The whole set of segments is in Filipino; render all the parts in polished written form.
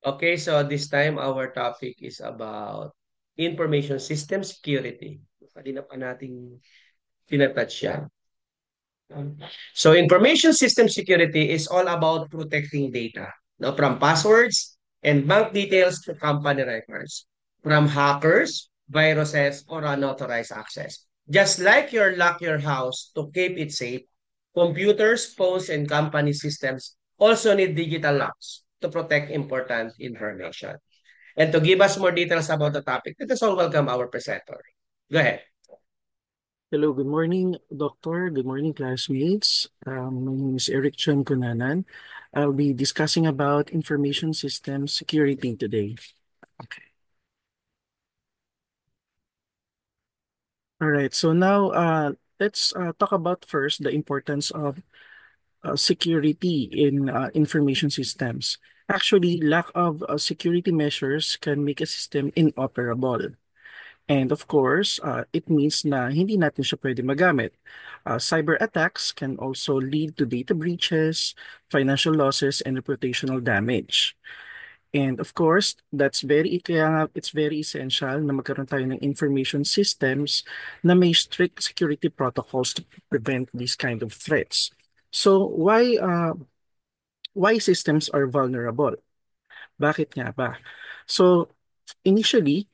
Okay, so this time our topic is about information system security. Kanina pa nating tinatouch yan. So information system security is all about protecting data, no, from passwords and bank details to company records, from hackers, viruses, or unauthorized access. Just like you lock your house to keep it safe, computers, phones, and company systems also need digital locks to protect important information. And to give us more details about the topic, let us all welcome our presenter. Go ahead. Hello, good morning, Doctor. Good morning, classmates. My name is Eric Chun Kunanan. I'll be discussing about information system security today. Okay. All right. So now, let's talk about first the importance of security in information systems. Actually, lack of security measures can make a system inoperable. And of course, it means na hindi natin siya pwede magamit. Cyber attacks can also lead to data breaches, financial losses, and reputational damage. And of course, kaya nga it's very essential na magkaroon tayo ng information systems na may strict security protocols to prevent these kind of threats. So why systems are vulnerable? Bakit nga ba? So initially,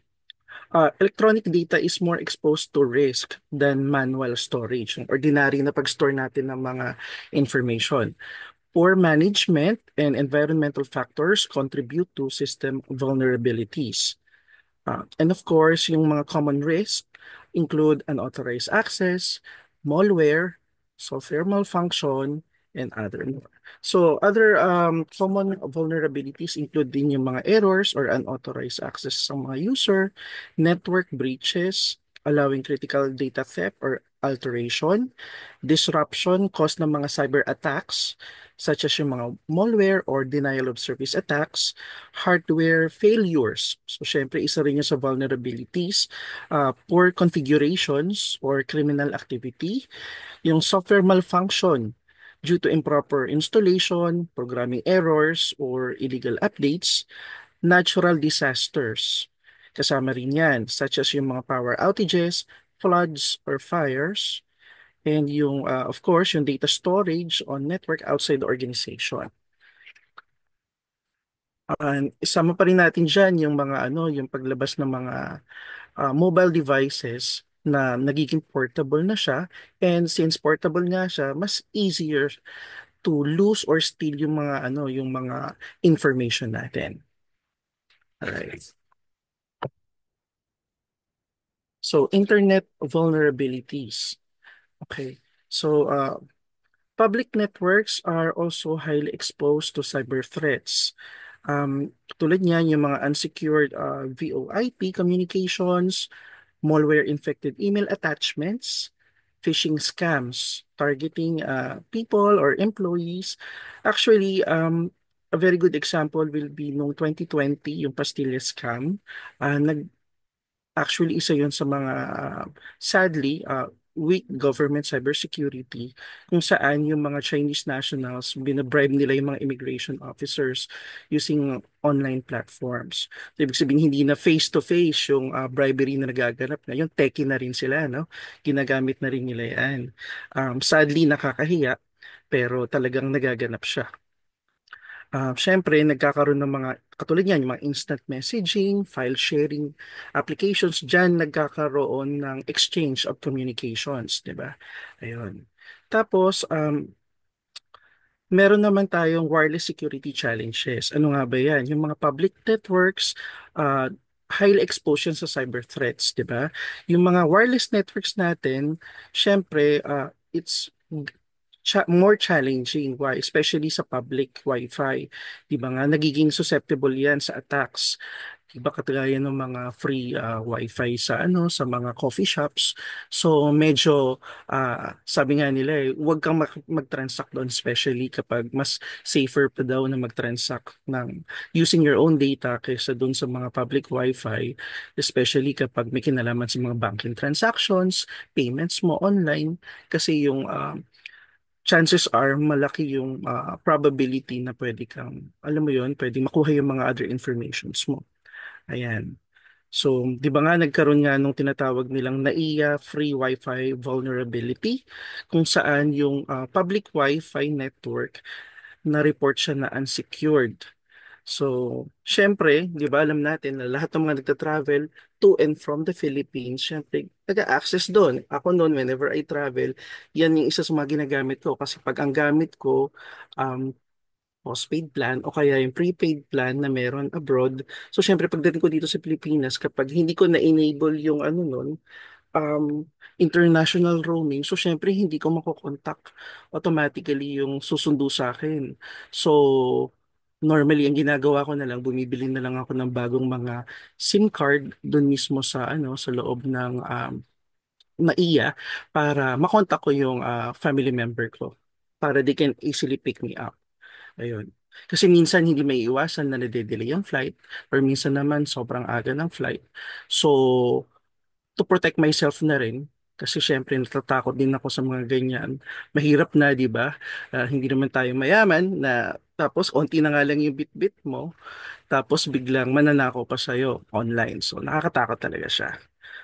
electronic data is more exposed to risk than manual storage. Ordinary na pag-store natin ng mga information. Poor management and environmental factors contribute to system vulnerabilities. And of course, yung mga common risks include unauthorized access, malware, software malfunction, and other more. So other common vulnerabilities include din yung mga errors or unauthorized access sa mga user, network breaches, allowing critical data theft or alteration, disruption caused ng mga cyber attacks, such as yung mga malware or denial of service attacks, hardware failures. So, syempre, isa rin yun sa vulnerabilities, poor configurations or criminal activity, yung software malfunction due to improper installation, programming errors, or illegal updates, natural disasters. Kasama rin yan, such as yung mga power outages, floods, or fires, and yung, of course, yung data storage on network outside the organization. Isama pa rin natin dyan yung mga yung paglabas ng mga mobile devices na nagiging portable na siya, and since portable nga siya, mas easier to lose or steal yung mga information natin. Alright. So internet vulnerabilities. Okay. So public networks are also highly exposed to cyber threats. Tulad niyan yung mga unsecured VoIP communications, malware-infected email attachments, phishing scams targeting people or employees. Actually, a very good example will be noong 2020, yung Pastilla scam. Actually, isa yun sa mga, sadly, weak government cybersecurity kung saan yung mga Chinese nationals, binabribe nila yung mga immigration officers using online platforms. So, ibig sabihin, hindi na face-to-face yung bribery na nagaganap. Ngayon, techie na rin sila, no? Ginagamit na rin nila yan. Sadly, nakakahiya, pero talagang nagaganap siya. Siyempre, nagkakaroon ng mga, katulad yan, yung mga instant messaging, file sharing applications, dyan nagkakaroon ng exchange of communications, di ba? Ayun. Tapos, meron naman tayong wireless security challenges. Ano nga ba yan? Yung mga public networks, uh, highly exposed yan sa cyber threats, di ba? Yung mga wireless networks natin, syempre, it's more challenging. Why? Especially sa public Wi-Fi. Di ba nga, nagiging susceptible yan sa attacks. Di ba katulad ng mga free Wi-Fi sa sa mga coffee shops. So medyo sabi nga nila huwag kang mag-transact doon, especially kapag mas safer pa daw na mag-transact ng using your own data kaysa doon sa mga public Wi-Fi, especially kapag may kinalaman sa mga banking transactions, payments mo online, kasi yung chances are malaki yung probability na pwede kang, alam mo yun, pwede makuha yung mga other informations mo. Ayan. So, di ba nga nagkaroon nga nung tinatawag nilang NAIA Free Wi-Fi Vulnerability kung saan yung public Wi-Fi network na-report siya na unsecured. So, syempre, di ba alam natin na lahat ng mga nagta-travel to and from the Philippines, syempre, nag-access doon. Ako noon, whenever I travel, yan yung isa sa mga ginagamit ko. Kasi pag ang gamit ko, um, postpaid plan o kaya yung prepaid plan na meron abroad. So, syempre, pagdating ko dito sa Pilipinas, kapag hindi ko na-enable yung ano nun, um, international roaming. So, syempre, hindi ko makokontak automatically yung susundo sa akin. So, normally, ang ginagawa ko na lang, bumibili na lang ako ng bagong mga SIM card doon mismo sa, ano, sa loob ng NAIA para makontak ko yung family member ko para they can easily pick me up. Ayun. Kasi minsan hindi may iwasan na nade-delay ang flight or minsan naman sobrang aga ng flight. So, to protect myself na rin kasi syempre natatakot din ako sa mga ganyan. Mahirap na, 'di ba? Hindi naman tayo mayaman na tapos onti na nga lang yung bit-bit mo, tapos biglang mananakaw pa sa'yo online. So nakakatakot talaga siya.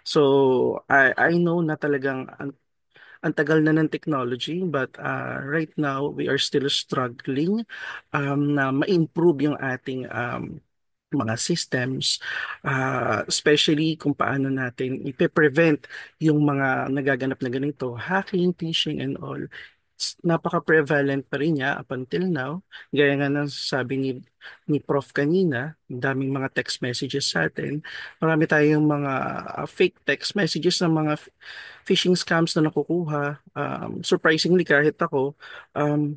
So I know na talagang ang tagal na ng technology but right now we are still struggling na ma-improve yung ating mga systems, especially kung paano natin ipe-prevent yung mga nagaganap na ganito, hacking, phishing, and all. Napaka-prevalent pa rin niya up until now. Gaya nga ng sabi ni Prof kanina, ang daming mga text messages sa atin. Marami tayong mga fake text messages ng mga phishing scams na nakukuha. Surprisingly, kahit ako,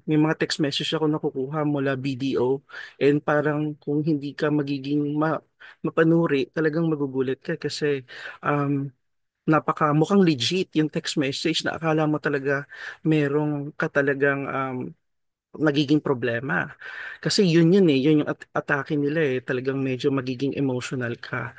may mga text message ako nakukuha mula BDO and parang kung hindi ka magiging mapanuri, talagang magugulat ka kasi um, mukhang legit yung text message na akala mo talaga merong ka talagang nagiging problema. Kasi yun eh, yun yung atake nila eh, talagang medyo magiging emotional ka.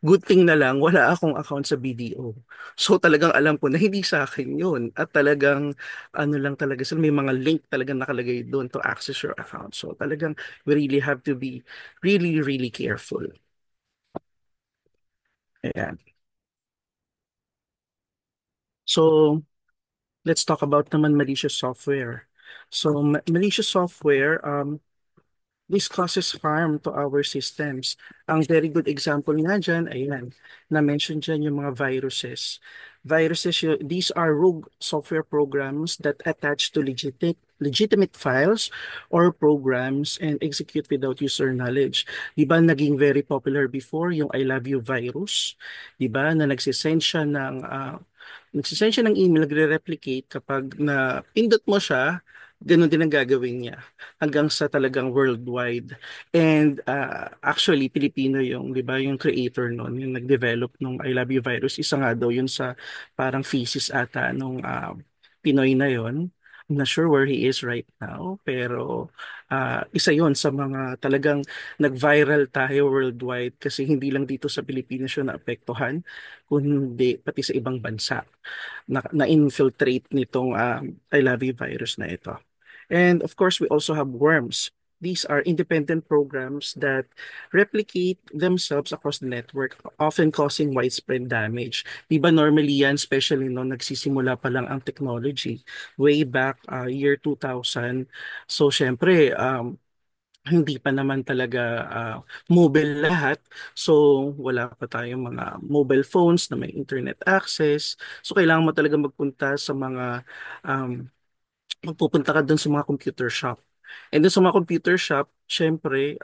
Good thing na lang, wala akong account sa BDO. So talagang alam ko na hindi sa akin yun. At talagang ano lang talaga sila, may mga link talagang nakalagay doon to access your account. So talagang we really have to be really, really careful. Ayan. So let's talk about naman malicious software. So malicious software, this causes harm to our systems. Ang very good example nga dyan, ayan, na-mention dyan yung mga viruses. Viruses, these are rogue software programs that attach to legitimate files or programs and execute without user knowledge. Di ba naging very popular before yung I love you virus? Di ba na nagsisend siya ng email, nagre-replicate kapag na pindot mo siya, ganun din ang gagawin niya hanggang sa talagang worldwide. And actually, Pilipino yung, di ba, yung creator nun, yung nag-develop nung I Love You virus, isa nga daw yun sa parang thesis ata nung Pinoy na yon. I'm not sure where he is right now, pero isa yon sa mga talagang nag-viral tayo worldwide kasi hindi lang dito sa Pilipinas siya naapektuhan, kundi pati sa ibang bansa na-infiltrate nitong I Love You virus na ito. And of course, we also have worms. These are independent programs that replicate themselves across the network, often causing widespread damage. Di ba normally yan, especially no nagsisimula pa lang ang technology, way back year 2000. So syempre, hindi pa naman talaga mobile lahat. So, wala pa tayong mga mobile phones na may internet access. So, kailangan mo talaga magpunta sa mga um, magpupunta ka doon sa mga computer shop. And doon sa mga computer shop, syempre,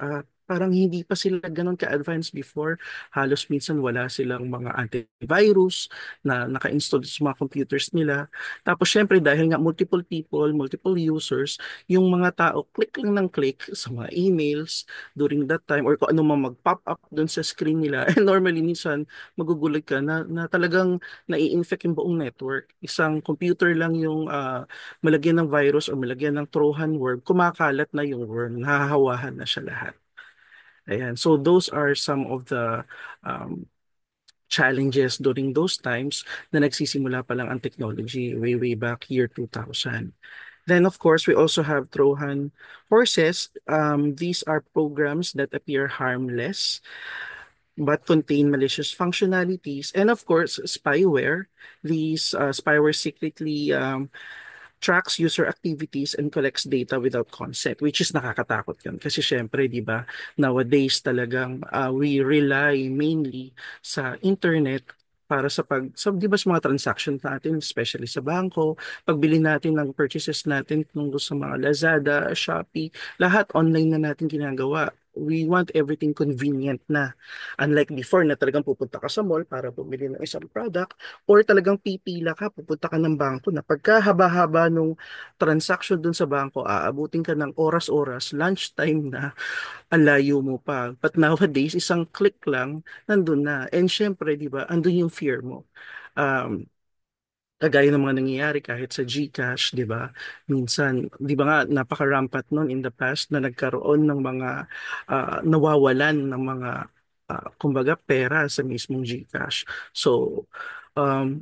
parang hindi pa sila ganun ka-advanced before. Halos minsan wala silang mga antivirus na naka-install sa mga computers nila. Tapos syempre, dahil nga multiple people, multiple users, yung mga tao, click lang ng click sa mga emails during that time or kung ano man mag-pop up doon sa screen nila. And normally, minsan, magugulat ka na talagang nai-infect yung buong network. Isang computer lang yung malagyan ng virus o malagyan ng Trojan worm, kumakalat na yung worm, nahahawahan na siya lahat. Ayan. So those are some of the um, challenges during those times na nagsisimula pa lang ang technology way back year 2000. Then, of course, we also have Trojan horses. These are programs that appear harmless but contain malicious functionalities. And of course, spyware. These spyware secretly tracks user activities and collects data without consent, which is nakakatakot yun. Kasi syempre, di ba, nowadays talagang we rely mainly sa internet para di ba sa mga transactions natin, especially sa bangko, pagbili natin ng purchases natin tungkol sa mga Lazada, Shopee, lahat online na natin ginagawa. We want everything convenient na. Unlike before na talagang pupunta ka sa mall para bumili ng isang product, or talagang pipila ka, pupunta ka ng bangko na pagkahaba-haba nung transaction dun sa bangko, aabutin ka ng oras-oras, lunchtime na, ang layo mo pa. But nowadays, isang click lang, nandun na. And syempre, di ba, andun yung fear mo. Um, Kagaya ng mga nangyayari kahit sa GCash, 'di ba? Minsan, 'di ba nga napaka-rampant noon in the past na nagkaroon ng mga nawawalan ng mga kumbaga pera sa mismong GCash. So,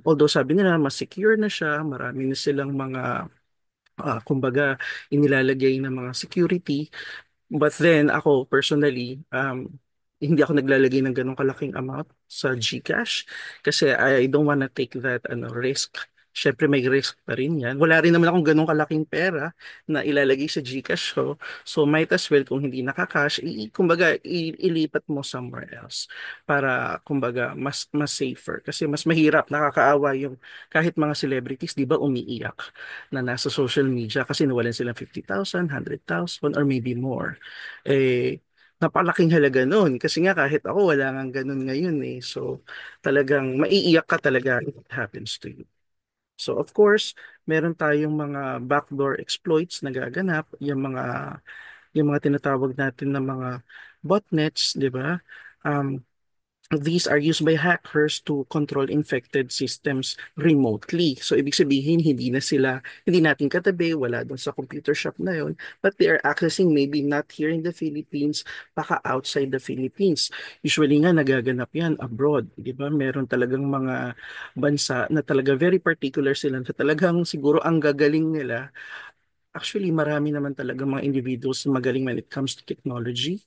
although sabi nila mas secure na siya, marami na silang mga kumbaga inilalagay ng mga security. But then ako personally, hindi ako naglalagay ng ganong kalaking amount sa GCash kasi I don't wanna take that risk. Syempre may risk pa rin yan. Wala rin naman akong ganong kalaking pera na ilalagay sa GCash ko. So might as well kung hindi nakakash, kumbaga ilipat mo somewhere else para kumbaga mas safer. Kasi mas mahirap, nakakaawa yung kahit mga celebrities, di ba umiiyak na nasa social media kasi nawalan silang 50,000, 100,000 or maybe more. Eh, napalaking halaga nun. Kasi nga kahit ako wala nga ganun ngayon eh. So talagang maiiyak ka talaga if it happens to you. So of course, meron tayong mga backdoor exploits na gaganap, yung mga tinatawag natin na mga botnets, 'di ba? Um, these are used by hackers to control infected systems remotely. So, ibig sabihin, hindi natin katabi, wala doon sa computer shop na yon, but they are accessing maybe not here in the Philippines, baka outside the Philippines. Usually nga, nagaganap yan abroad. Di ba? Meron talagang mga bansa na talaga very particular sila sa talagang siguro ang gagaling nila. Actually, marami naman talaga mga individuals na magaling when it comes to technology.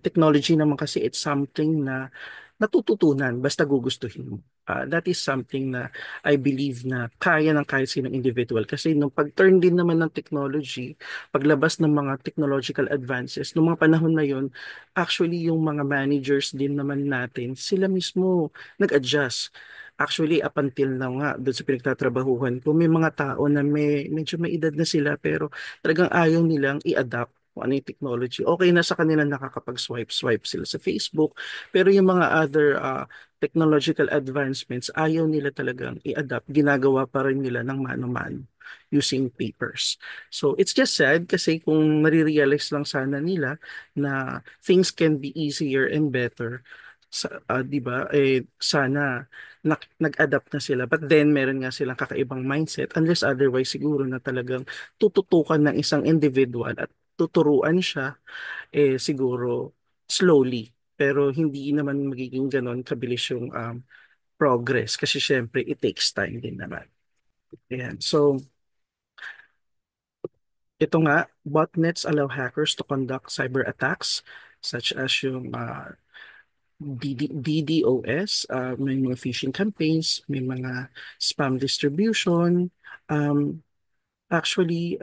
Technology naman kasi it's something na natututunan basta gugustuhin mo. That is something na I believe na kaya ng kahit sinong individual. Kasi nung pag-turn din naman ng technology, paglabas ng mga technological advances, nung mga panahon na yon, actually yung mga managers din naman natin, sila mismo nag-adjust. Actually, up until now nga, doon sa pinagtatrabahuhan ko, may mga tao na medyo may edad na sila pero talagang ayaw nilang i-adapt kung ano yung technology. Okay na sa kanila nakakapag-swipe sila sa Facebook, pero yung mga other technological advancements, ayaw nila talagang i-adapt. Ginagawa pa rin nila ng mano-mano using papers. So it's just sad kasi kung nare-realize lang sana nila na things can be easier and better, 'di ba? Sana nag-adapt na sila. But then meron nga silang kakaibang mindset unless otherwise siguro na talagang tututukan ng isang individual at tuturuan siya siguro slowly. Pero hindi naman magiging ganon kabilis yung progress kasi syempre it takes time din naman. Ayan. So, ito nga, botnets allow hackers to conduct cyber attacks such as yung DDoS, may mga phishing campaigns, may mga spam distribution. Um, actually,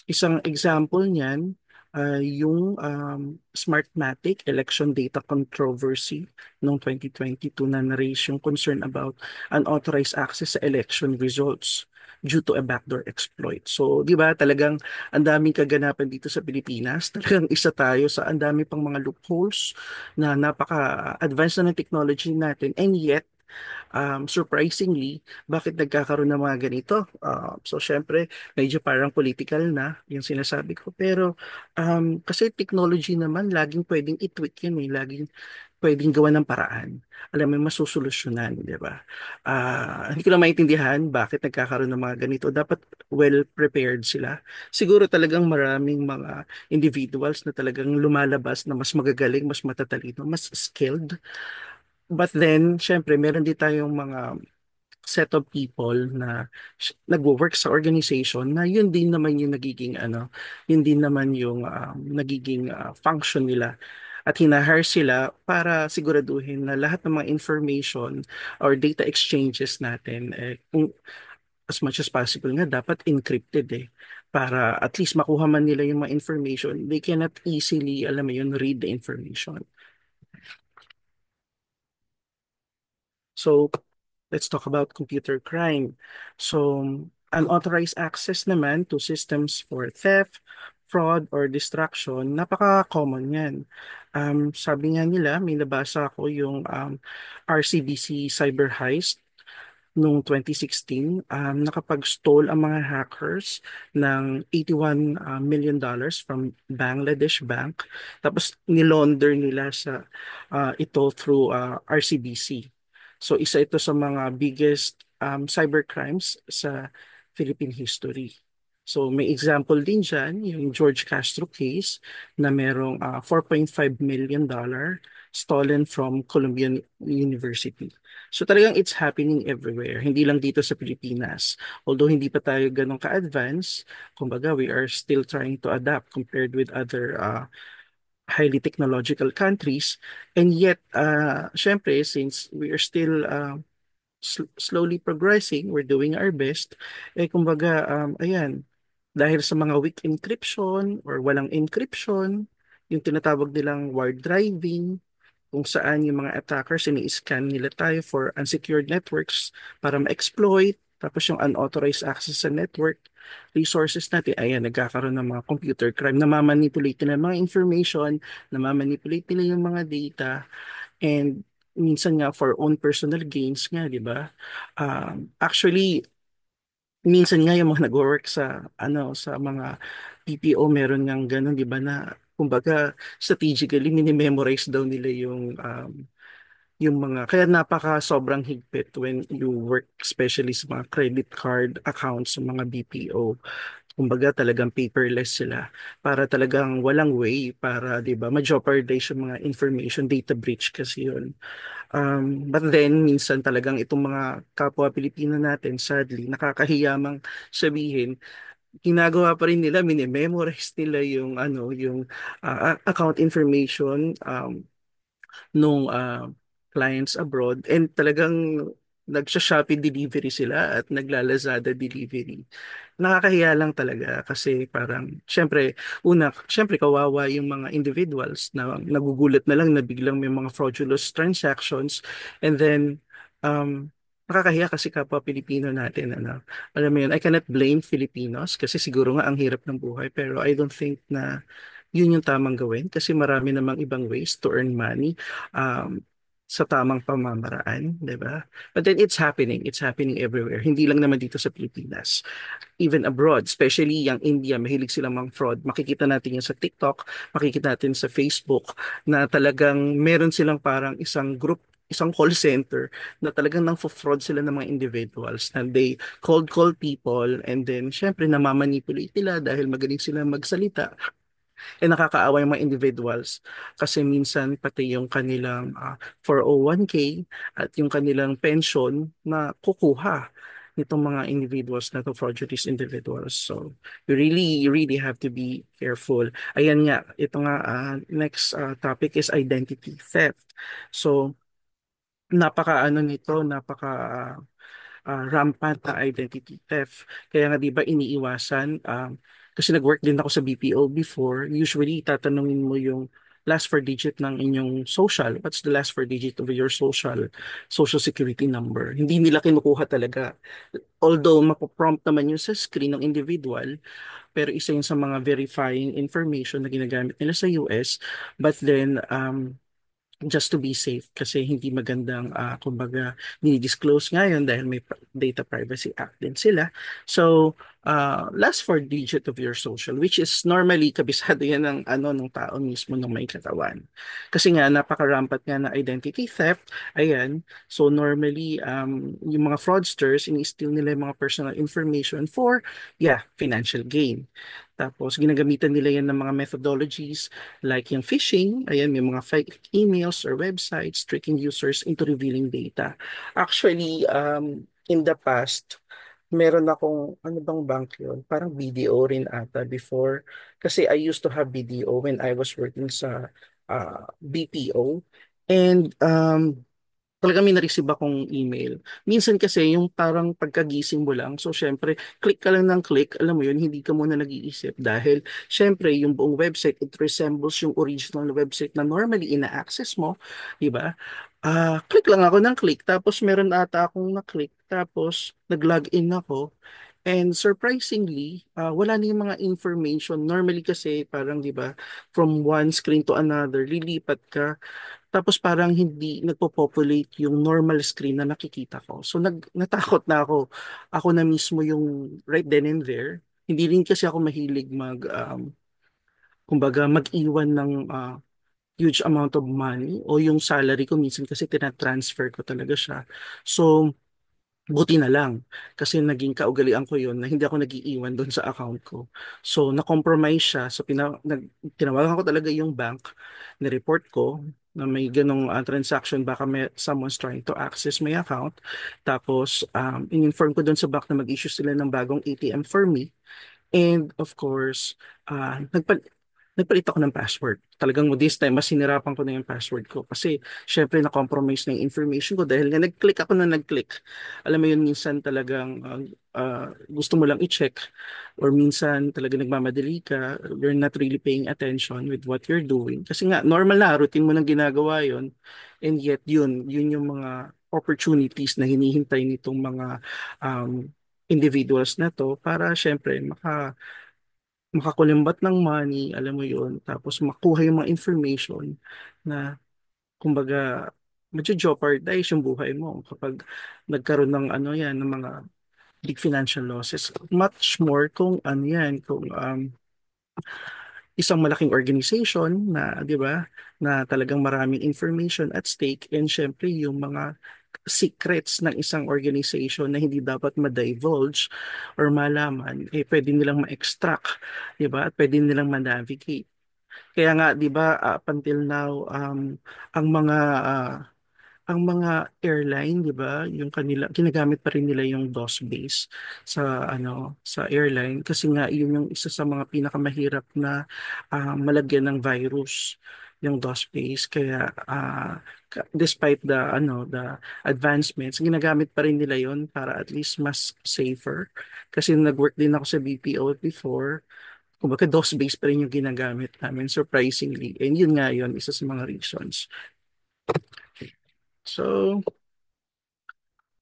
isang example niyan, yung Smartmatic election data controversy noong 2022 na na-raise yung concern about unauthorized access sa election results due to a backdoor exploit. So, di ba, talagang ang daming kaganapan dito sa Pilipinas. Talagang isa tayo sa ang dami pang mga loopholes na napaka-advanced na ng technology natin. And yet, surprisingly, bakit nagkakaroon ng mga ganito? So, syempre, medyo parang political na yung sinasabi ko. Pero, kasi technology naman, laging pwedeng i-tweak yun eh. Laging pwedeng gawa ng paraan. Alam mo, masusolusyonan, di ba? Hindi ko na maintindihan bakit nagkakaroon ng mga ganito. Dapat well-prepared sila. Siguro talagang maraming mga individuals na talagang lumalabas na mas magagaling, mas matatalino, mas skilled But then, syempre, meron din tayong mga set of people na nagwo-work sa organization na yun din naman yung nagiging yun din naman yung nagiging function nila. At hinahire sila para siguraduhin na lahat ng mga information or data exchanges natin, kung as much as possible nga, dapat encrypted para at least makuha man nila yung mga information, they cannot easily, alam mo yun, read the information. So, let's talk about computer crime. So, unauthorized access naman to systems for theft, fraud, or distraction, napaka-common yan. Sabi nga nila, may nabasa ako yung RCBC cyber heist noong 2016, nakapag-stole ang mga hackers ng $81 million from Bangladesh Bank. Tapos nilaunder nila ito through RCBC. So isa ito sa mga biggest cyber crimes sa Philippine history. So may example din dyan, yung George Castro case na merong $4.5 million stolen from Columbian University. So talagang it's happening everywhere, hindi lang dito sa Pilipinas. Although hindi pa tayo ganun ka-advance, kumbaga we are still trying to adapt compared with other highly technological countries. And yet, syempre, since we are still slowly progressing, we're doing our best, kumbaga, ayan, dahil sa mga weak encryption or walang encryption, yung tinatawag nilang wire driving, kung saan yung mga attackers ini-scan nila tayo for unsecured networks para ma-exploit. Tapos yung unauthorized access sa network resources natin, ayan, nagkakaroon ng mga computer crime, namamanipulate nila ng mga information, namamanipulate nila yung mga data, and minsan nga for own personal gains nga, di ba? Actually, minsan nga yung mga nag-work sa mga PPO, meron ngang ganun, di ba, na kumbaga strategically minimemorize daw nila yung mga, kaya napaka sobrang higpit when you work especially sa mga credit card accounts sa mga BPO. Kumbaga talagang paperless sila para talagang walang way para 'di ba ma-jeopardize yung mga information, data breach kasi yun. But then minsan talagang itong mga kapwa Pilipino natin, sadly nakakahiyamang sabihin, ginagawa pa rin nila, minimemorize nila yung yung account information nung clients abroad, and talagang nagsha-Shopee delivery sila at nagla-Lazada delivery. Nakakahiya lang talaga kasi parang syempre kawawa yung mga individuals na nagugulat na lang na biglang may mga fraudulent transactions, and then nakakahiya kasi kapwa Pilipino natin, alam mo yun, I cannot blame Filipinos kasi siguro nga ang hirap ng buhay, pero I don't think na yun yung tamang gawin kasi marami namang ibang ways to earn money um, sa tamang pamamaraan, di ba? But then it's happening everywhere. Hindi lang naman dito sa Pilipinas, even abroad, especially yung India, mahilig silang mga fraud. Makikita natin yan sa TikTok, makikita natin sa Facebook, na talagang meron silang parang isang call center na talagang nang fraud sila ng mga individuals, na they call people, and then syempre namamanipulate nila dahil magaling sila magsalita. Nakakaawa yung mga individuals kasi minsan pati yung kanilang 401k at yung kanilang pension na kukuha nitong mga individuals na to, fraudulent individuals. So you really have to be careful. Ayan nga, ito nga, next topic is identity theft. So napaka ano nito, napaka rampant na identity theft. Kaya nga 'di ba iniiwasan, kasi nag-work din ako sa BPO before. Usually tatanungin mo yung last four digit ng inyong social. What's the last four digit of your social security number? Hindi nila kinukuha talaga. Although mapoprompt naman yun sa screen ng individual, pero isa yun sa mga verifying information na ginagamit nila sa US. But then just to be safe, kasi hindi magandang kumbaga ni-disclose ngayon dahil may Data Privacy Act din sila. So last four digit of your social, which is normally kabisado yan ng ng tao mismo ng may katawan, kasi nga napaka-rampant nga na identity theft. Ayan, so normally yung mga fraudsters ini-steal nila yung mga personal information for financial gain. Tapos ginagamitan nila yan ng mga methodologies like yung phishing, ayan, may mga fake emails or websites tricking users into revealing data. Actually, in the past, meron akong, ano bang bank yun? Parang BDO rin ata before. Kasi I used to have BDO when I was working sa BPO. And talaga may na-receive akong email. Minsan kasi yung parang pagkagising mo lang, so syempre, click ka lang ng click, alam mo yun, hindi ka muna nag-iisip dahil syempre yung buong website, it resembles yung original website na normally ina-access mo, di ba? Click lang ako ng click, tapos meron ata akong na-click, tapos nag-login ako, and surprisingly, wala na yung mga information. Normally kasi parang 'di ba, from one screen to another, lilipat ka tapos parang hindi nagpo-populate yung normal screen na nakikita ko. So natakot na ako. Ako na mismo yung right then and there. Hindi rin kasi ako mahilig kumbaga mag-iwan ng huge amount of money o yung salary ko minsan kasi tinatransfer ko talaga siya. So buti na lang kasi naging kaugalian ko yun na hindi ako nag-iiwan doon sa account ko. So, na-compromise siya. So, tinawagan ko talaga yung bank, ni-report ko na may ganong transaction, baka someone's trying to access my account. Tapos, in-inform ko doon sa bank na mag-issue sila ng bagong ATM for me. And of course, nagpalit ako ng password. Talagang this time, mas sinirapan ko na yung password ko. Kasi, syempre, na-compromise na yung information ko dahil nga nag-click ako na nag-click. Alam mo yun, minsan talagang gusto mo lang i-check or minsan talaga nagmamadali ka, you're not really paying attention with what you're doing. Kasi nga, normal na, routine mo nang ginagawa yun. And yet, yun yung mga opportunities na hinihintay nitong mga um, individuals na to para syempre makakulimbat ng money, alam mo yun, tapos makuha yung mga information na kumbaga medyo-jeopardize yung buhay mo kapag nagkaroon ng ano yan, ng mga big financial losses. Much more kung ano yan, kung isang malaking organization na, 'di ba, na talagang maraming information at stake and syempre yung mga secrets ng isang organization na hindi dapat ma-divulge or malaman, eh pwede nilang ma-extract, 'di ba? At pwede nilang ma-navigate. Kaya nga, 'di ba, up until now, ang mga ah, ang mga airline, 'di ba, yung kanila ginagamit pa rin nila yung DOS base sa airline kasi nga yun yung isa sa mga pinakamahirap na malagyan ng virus yung DOS base kaya despite the advancements ginagamit pa rin nila yon para at least mas safer kasi nag-work din ako sa BPO before. Kumbaga DOS base pa rin yung ginagamit namin surprisingly, and yun nga yun isa sa mga reasons. So,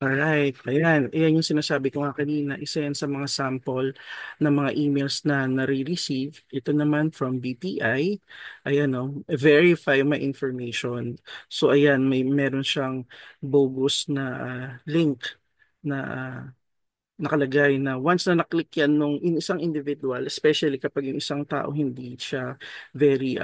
alright, ayan. Ayan yung sinasabi ko nga kanina. Isa yan sa mga sample ng mga emails na nare-receive. Ito naman from BPI. Ayan o, verify my information. So ayan, meron siyang bogus na link na nakalagay na once na naklik yan nung isang individual, especially kapag yung isang tao hindi siya very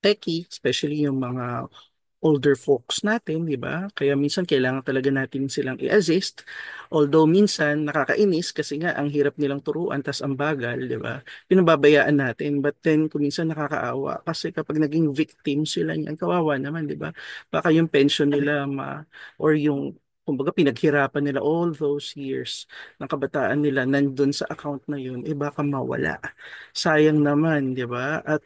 techy, especially yung mga older folks natin, di ba? Kaya minsan kailangan talaga natin silang i-assist. Although minsan nakakainis kasi nga ang hirap nilang turuan tas ang bagal, di ba? Pinababayaan natin. But then kung minsan nakakaawa kasi kapag naging victim sila niyan, kawawa naman, di ba? Baka yung pension nila or yung kumbaga pinaghirapan nila all those years ng kabataan nila nandun sa account na yun, eh baka mawala. Sayang naman, di ba? At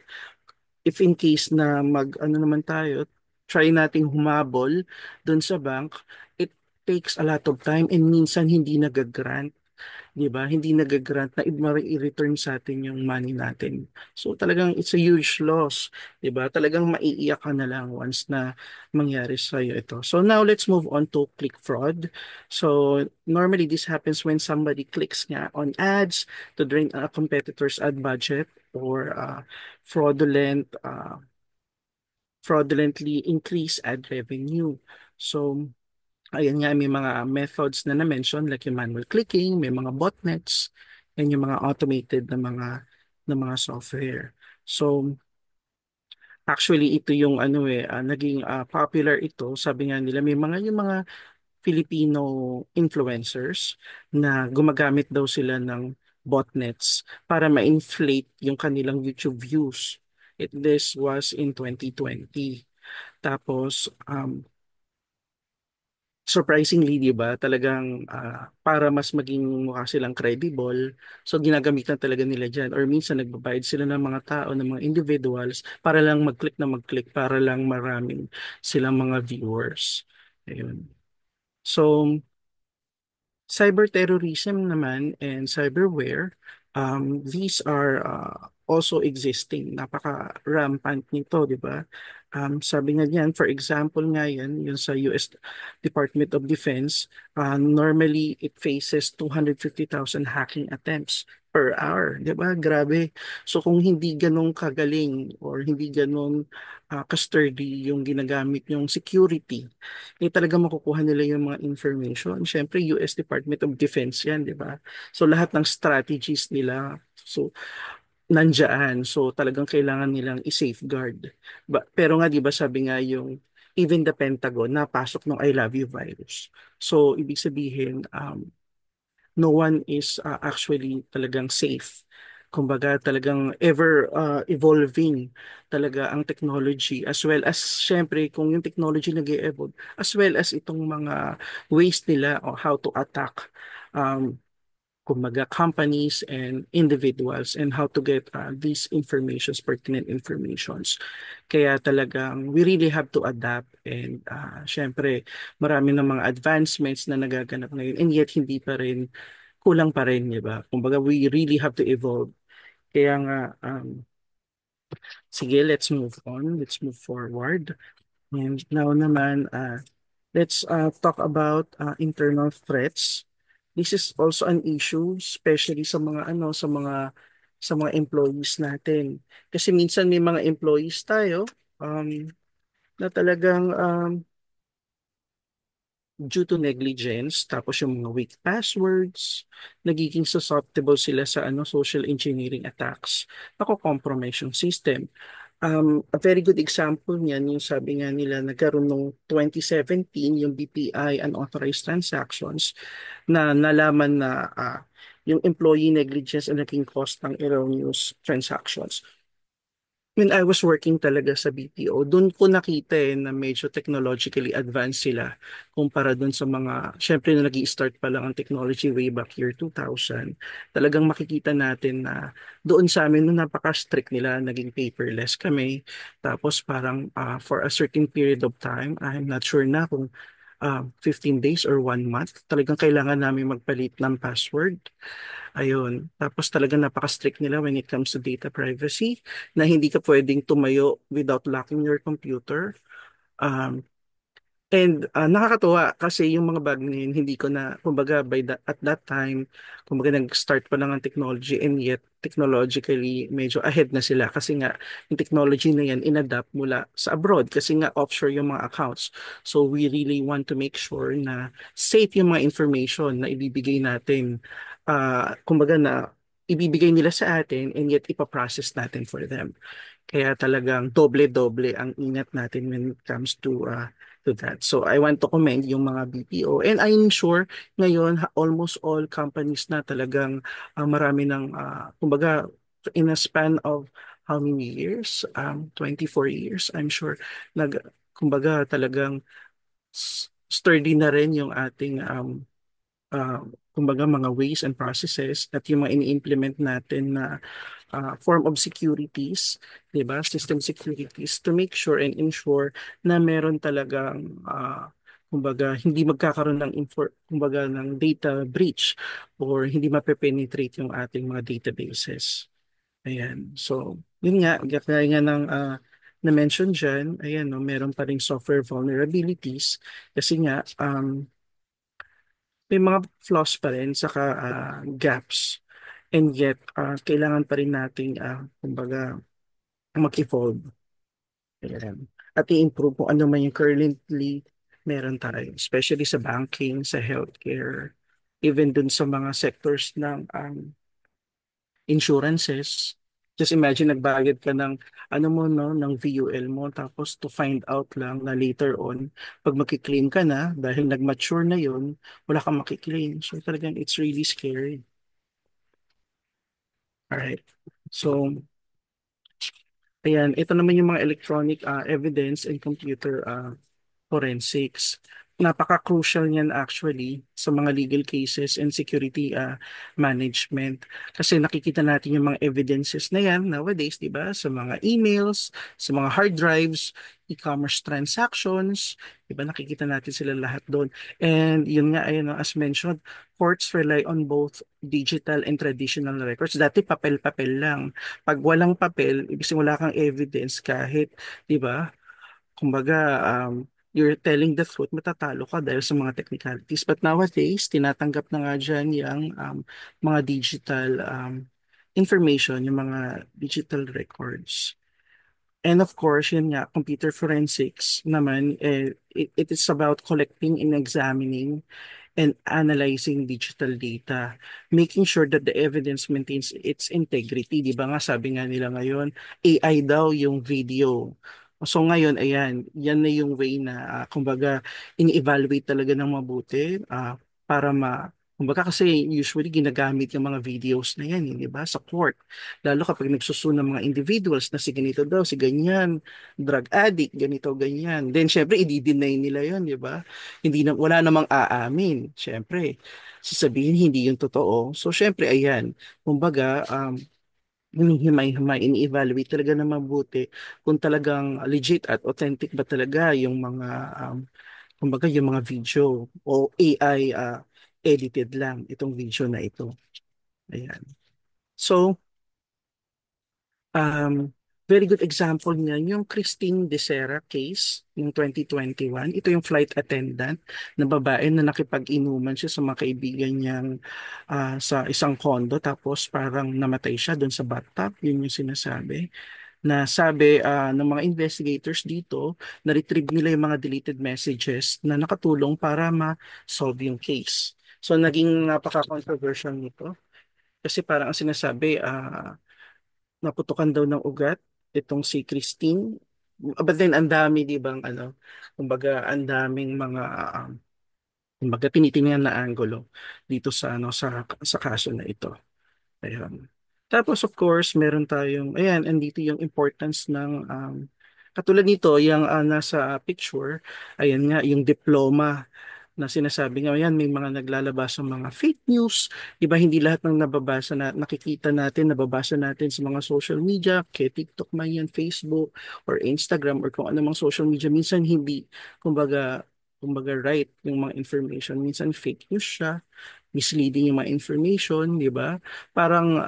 if in case na ano naman tayo, try nating humabol doon sa bank, it takes a lot of time and minsan hindi nagagrant, 'di ba? Hindi nagagrant na i-return sa atin yung money natin. So talagang it's a huge loss, 'di ba? Talagang maiiyak ka na lang once na mangyari sa iyo ito. So now let's move on to click fraud. So normally this happens when somebody clicks nga on ads to drain a competitor's ad budget or fraudulently increase ad revenue. So, ayan nga, may mga methods na na-mention like yung manual clicking, may mga botnets, and yung mga automated na mga software. So, actually, ito yung naging popular ito. Sabi nga nila, may yung mga Filipino influencers na gumagamit daw sila ng botnets para ma-inflate yung kanilang YouTube views. This was in 2020. Tapos, surprisingly, 'di ba, talagang para mas maging mukha silang credible, so ginagamitan talaga nila diyan or minsan nagbabayad sila ng mga tao, ng mga individuals para lang mag-click, para lang maraming silang mga viewers. Ayun. So, cyber terrorism naman and cyberware, these are also existing. Napaka-rampant nito, di ba? Sabi nga diyan, for example nga yan, yun sa US Department of Defense, normally it faces 250,000 hacking attempts per hour, di ba? Grabe. So kung hindi ganun kagaling or hindi ganun ka-sturdy yung ginagamit yung security, talaga makukuha nila yung mga information. Siyempre, US Department of Defense yan, di ba? So, lahat ng strategies nila, so, nandyan. So, talagang kailangan nilang i-safeguard. Pero nga, di ba, sabi nga yung even the Pentagon, napasok ng I love you virus. So, ibig sabihin, no one is actually talagang safe. Kumbaga talagang ever evolving talaga ang technology as well as syempre kung yung technology nag-evolve as well as itong mga ways nila on how to attack um, kumbaga companies and individuals and how to get these informations, pertinent informations. Kaya talagang we really have to adapt and syempre marami ng mga advancements na nagaganap ngayon and yet hindi pa rin kulang pa rin, di ba? Kumbaga, we really have to evolve. Kaya nga, sige, let's move on. Let's move forward. And now naman, let's talk about internal threats. This is also an issue, especially sa mga sa mga employees natin. Kasi minsan may mga employees tayo na talagang due to negligence, tapos yung mga weak passwords, nagiging susceptible sila sa social engineering attacks. Nako-compromise yung system. A very good example niyan, yung sabi nga nila, nagkaroon noong 2017, yung BPI unauthorized transactions, na nalaman na yung employee negligence ang naging cost ng erroneous transactions. When I was working talaga sa BPO, doon ko nakita na medyo technologically advanced sila kumpara doon sa mga, syempre na nag-i-start pa lang ang technology way back year 2000. Talagang makikita natin na doon sa amin, no, napaka-strict nila, naging paperless kami. Tapos parang for a certain period of time, I'm not sure na kung 15 days or 1 month, talagang kailangan namin magpalit ng password. Ayun. Tapos talaga napaka-strict nila when it comes to data privacy na hindi ka pwedeng tumayo without locking your computer. Um, And nakakatuwa kasi yung mga bag na yun, hindi ko na, kumbaga at that time, kumbaga nag-start pa lang ang technology and yet technologically medyo ahead na sila kasi nga yung technology na yan inadapt mula sa abroad kasi nga offshore yung mga accounts. So we really want to make sure na safe yung mga information na ibibigay natin. Kumbaga na ibibigay nila sa atin and yet ipaprocess natin for them. Kaya talagang doble-doble ang ingat natin when it comes to that. So I want to commend yung mga BPO and I'm sure ngayon almost all companies na talagang marami ng kumbaga in a span of how many years? 24 years I'm sure kumbaga talagang sturdy na rin yung ating kumbaga mga ways and processes at yung mga ini-implement natin na form of securities, 'di ba? System securities to make sure and ensure na meron talagang kumbaga hindi magkakaroon ng kumbaga ng data breach or hindi mape-penetrate yung ating mga databases. Ayan. So, yun nga, gaya nga ng na-mention dyan, ayan, no, meron pa ring software vulnerabilities kasi nga, may mga flaws pa rin, saka gaps. And yet, kailangan pa rin nating, kumbaga, mag-evolve. Ayan. At i-improve kung ano man yung currently meron tayo. Especially sa banking, sa healthcare, even dun sa mga sectors ng insurances. Just imagine nagbayad ka ng ano mo no ng VUL mo tapos to find out lang na later on pag magki-claim ka na dahil nag-mature na yun, wala kang makiklaim. So talagang it's really scary. Alright. So, ayan, ito naman yung mga electronic evidence and computer forensics. Napaka-crucial niyan actually sa mga legal cases and security management. Kasi nakikita natin yung mga evidences na yan nowadays, di ba? Sa mga emails, sa mga hard drives, e-commerce transactions, di ba? Nakikita natin sila lahat doon. And yun nga, ayun, as mentioned, courts rely on both digital and traditional records. Dati papel-papel lang. Pag walang papel, ibig sabihin wala kang evidence kahit, di ba? Kumbaga, you're telling the truth, matatalo ka dahil sa mga technicalities. But nowadays, tinatanggap na nga dyan yung mga digital information, yung mga digital records. And of course, yun nga, computer forensics naman, it is about collecting and examining and analyzing digital data, making sure that the evidence maintains its integrity. Di ba nga sabi nga nila ngayon, AI daw yung video. So ngayon, ayan, yan na yung way na, kumbaga, ini-evaluate talaga ng mabuti para kumbaga kasi usually ginagamit yung mga videos na yan, di ba, sa court. Lalo kapag nagsusun ng mga individuals na si ganito daw, si ganyan, drug addict, ganito, ganyan. Then, syempre, i-deny nila yon, di ba? Hindi na wala namang aamin. Syempre, sasabihin hindi yung totoo. So syempre ayan, kumbaga hinihimay-himay, ini-evaluate talaga na mabuti kung talagang legit at authentic ba talaga yung mga kumbaga yung mga video o AI edited lang itong video na ito. Ayan. So, very good example niyan, yung Christine De Sera case yung 2021. Ito yung flight attendant na babae na nakipag-inuman siya sa mga kaibigan niyang sa isang condo tapos parang namatay siya doon sa bathtub. Yun yung sinasabi. Na sabi ng mga investigators dito, na-retrieve nila yung mga deleted messages na nakatulong para ma-solve yung case. So naging napaka-controversial nito kasi parang ang sinasabi, naputukan daw ng ugat itong si Christine. But then ang dami, di bang ano, kumbaga ang daming mga kumbaga tinitingnan na anggulo dito sa ano sa kaso na ito. Ayun. Tapos of course, meron tayong ayan, andito yung importance ng katulad nito, yung nasa picture, ayan nga yung diploma na sinasabi nga yan, may mga naglalabas ng mga fake news. Iba hindi lahat ng nababasa na nakikita natin, nababasa natin sa mga social media, kay TikTok man yan, Facebook, or Instagram, or kung anumang social media. Minsan hindi, kumbaga right yung mga information. Minsan fake news siya, misleading yung mga information, di ba? Parang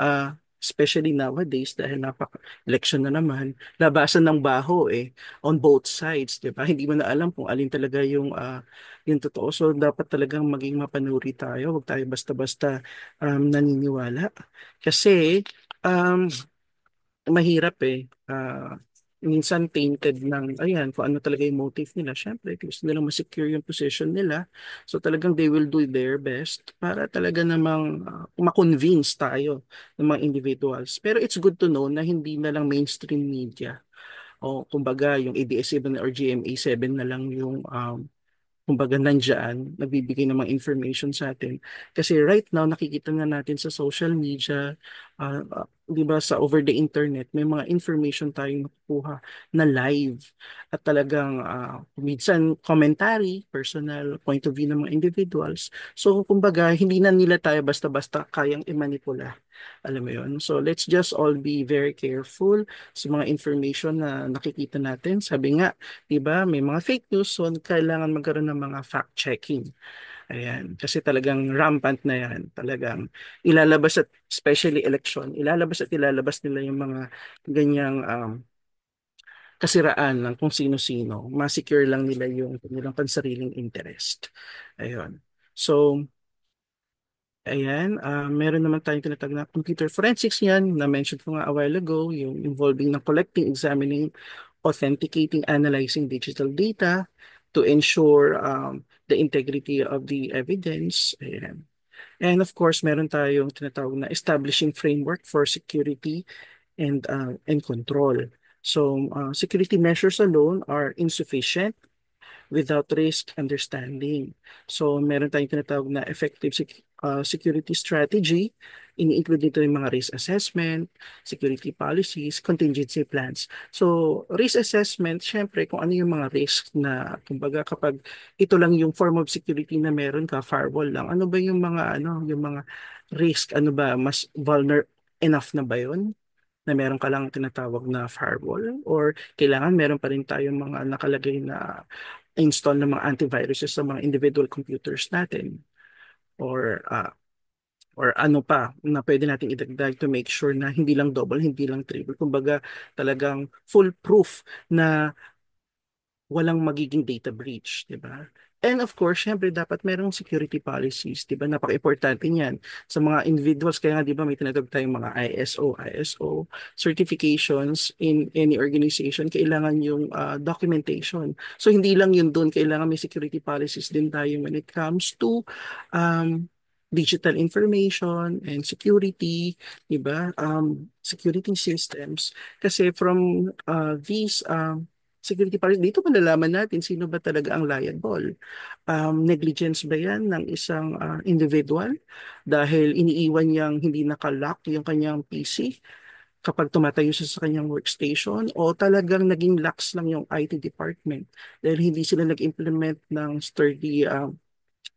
especially nowadays dahil napaka-election na naman, labasan ng baho on both sides, di ba? Hindi mo na alam kung alin talaga yung totoo. So dapat talagang maging mapanuri tayo, huwag tayo basta-basta naniniwala. Kasi um, mahirap minsan tainted ng, ayan, kung ano talaga yung motive nila. Siyempre, gusto nilang ma-secure yung position nila. So talagang they will do their best para talaga namang ma-convince tayo ng mga individuals. Pero it's good to know na hindi na lang mainstream media o kumbaga yung ABS-CBN or GMA7 na lang yung kumbaga nandyan, nagbibigay ng mga information sa atin. Kasi right now, nakikita nga natin sa social media, di ba sa over the internet, may mga information tayong nakukuha na live at talagang minsan commentary, personal point of view ng mga individuals. So kumbaga, hindi na nila tayo basta-basta kayang i-manipula. Alam mo yun? So let's just all be very careful sa mga information na nakikita natin. Sabi nga, 'di ba? May mga fake news, so kailangan magkaroon ng mga fact-checking. Ayan, kasi talagang rampant na 'yan. Talagang ilalabas at especially election, ilalabas nila yung mga ganyang kasiraan ng kung sino-sino. Ma-secure lang nila yung kanilang pansariling interest. Ayun. So, ayan, meron naman tayong tinatawag na computer forensics yan, na-mention ko nga a while ago, yung involving ng collecting, examining, authenticating, analyzing digital data to ensure the integrity of the evidence. Ayan. And of course, meron tayong tinatawag na establishing framework for security and control. So, security measures alone are insufficient without risk understanding. So meron tayong tinatawag na effective security strategy. Ini-include dito yung mga risk assessment, security policies, contingency plans. So risk assessment, syempre kung ano yung mga risk na kumbaga kapag ito lang yung form of security na meron ka, firewall lang. Ano ba yung mga yung mga risk, ano ba mas vulnerable enough na ba yun? Na meron ka lang tinatawag na firewall or kailangan meron pa rin tayong mga nakalagay na install ng mga antiviruses sa mga individual computers natin or ano pa na pwede nating idagdag to make sure na hindi lang double, hindi lang triple. Kumbaga talagang foolproof na walang magiging data breach, di ba? And of course, syempre dapat merong security policies, di ba? Napaka-importante niyan sa mga individuals. Kaya nga, di ba, may tinatawag tayong mga ISO certifications in any organization. Kailangan yung documentation. So, hindi lang yun doon. Kailangan may security policies din tayo when it comes to um, digital information and security, di ba? Security systems. Kasi from these security policy, dito malalaman natin sino ba talaga ang liable. Negligence ba yan ng isang individual dahil iniiwan niyang hindi nakalock yung kanyang PC kapag tumatayo siya sa kanyang workstation o talagang naging lax lang yung IT department dahil hindi sila nag-implement ng sturdy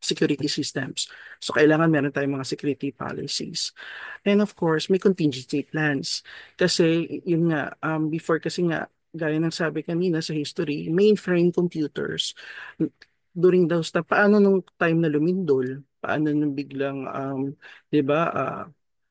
security systems. So kailangan meron tayong mga security policies. And of course, may contingency plans. Kasi yun nga, before kasi nga, gaya ng sabi kanina sa history, mainframe computers, during those time, paano nung time na lumindol? Paano nung biglang, 'di ba,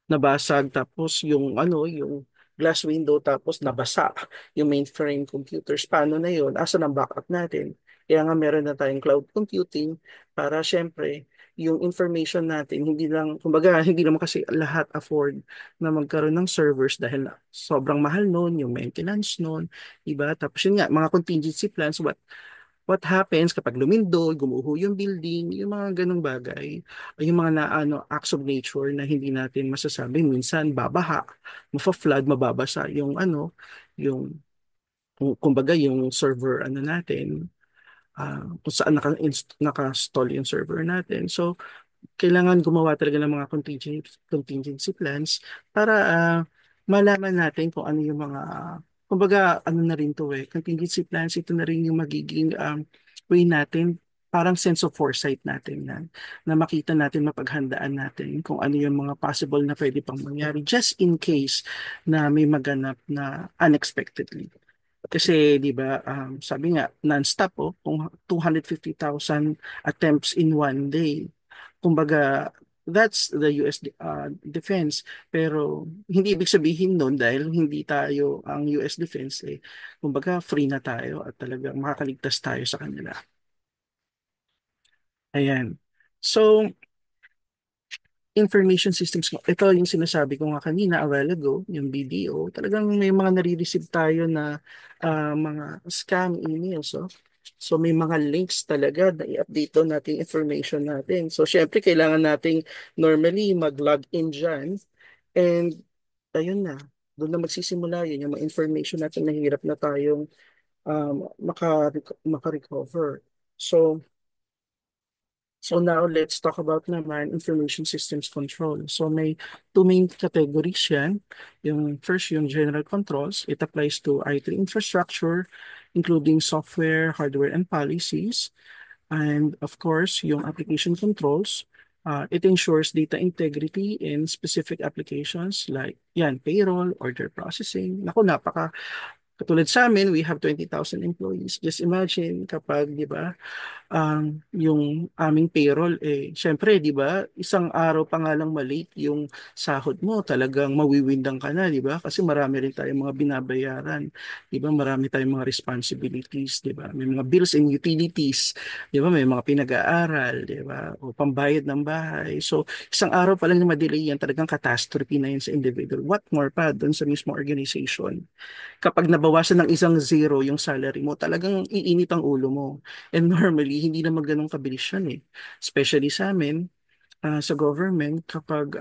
nabasag tapos yung yung glass window tapos nabasa yung mainframe computers. Paano na yun? Asa ang backup natin? Kaya nga meron na tayong cloud computing para syempre yung information natin, hindi lang, kumbaga, hindi naman kasi lahat afford na magkaroon ng servers dahil sobrang mahal nun, yung maintenance nun, iba. Tapos yun nga, mga contingency plans, what happens kapag lumindol, gumuho yung building, yung mga ganong bagay, yung mga acts of nature na hindi natin masasabi, minsan babaha, mafa-flood, mababasa yung yung kumbaga yung server natin, kung saan naka-stall yung server natin. So, kailangan gumawa talaga ng mga contingency plans para malaman natin kung ano yung mga, kumbaga ano na rin to contingency plans, ito na rin yung magiging way natin, parang sense of foresight natin na makita natin, mapaghandaan natin kung ano yung mga possible na pwede pang mangyari just in case na may maganap na unexpectedly. Kasi 'di ba, sabi nga non-stop kung 250,000 attempts in one day. Kumbaga that's the US defense, pero hindi ibig sabihin nun dahil hindi tayo ang US defense kumbaga free na tayo at talagang makakaligtas tayo sa kanila. Ayan. So information systems, ito yung sinasabi ko nga kanina a while ago, yung BDO, talagang may mga nare-receive tayo na mga scam emails. So may mga links talaga na i-update doon natin information natin. So syempre kailangan nating normally mag-log in dyan and ayun na, doon na magsisimula yun, yung mga information natin na hirap na tayong maka-recover. So now let's talk about naman information systems control. So may two main categories yan. Yung first, yung general controls. It applies to IT infrastructure, including software, hardware, and policies. And of course, yung application controls. It ensures data integrity in specific applications like yan, payroll, order processing. Naku, katulad sa amin, we have 20,000 employees. Just imagine kapag, di ba, yung aming payroll syempre 'di ba isang araw pa nga lang mali yung sahod mo talagang mawiwindang ka na 'di ba kasi marami rin tayong mga binabayaran 'di ba marami tayong mga responsibilities 'di ba may mga bills and utilities 'di ba may mga pinag-aaral 'di ba o pambayad ng bahay so isang araw pa lang na ma-delay yan talagang catastrophe na yun sa individual what more pa doon sa mismo organization kapag nabawasan ng isang zero yung salary mo talagang iinit ang ulo mo. And normally, hindi naman ganun kabilis yan Especially sa amin, sa government, kapag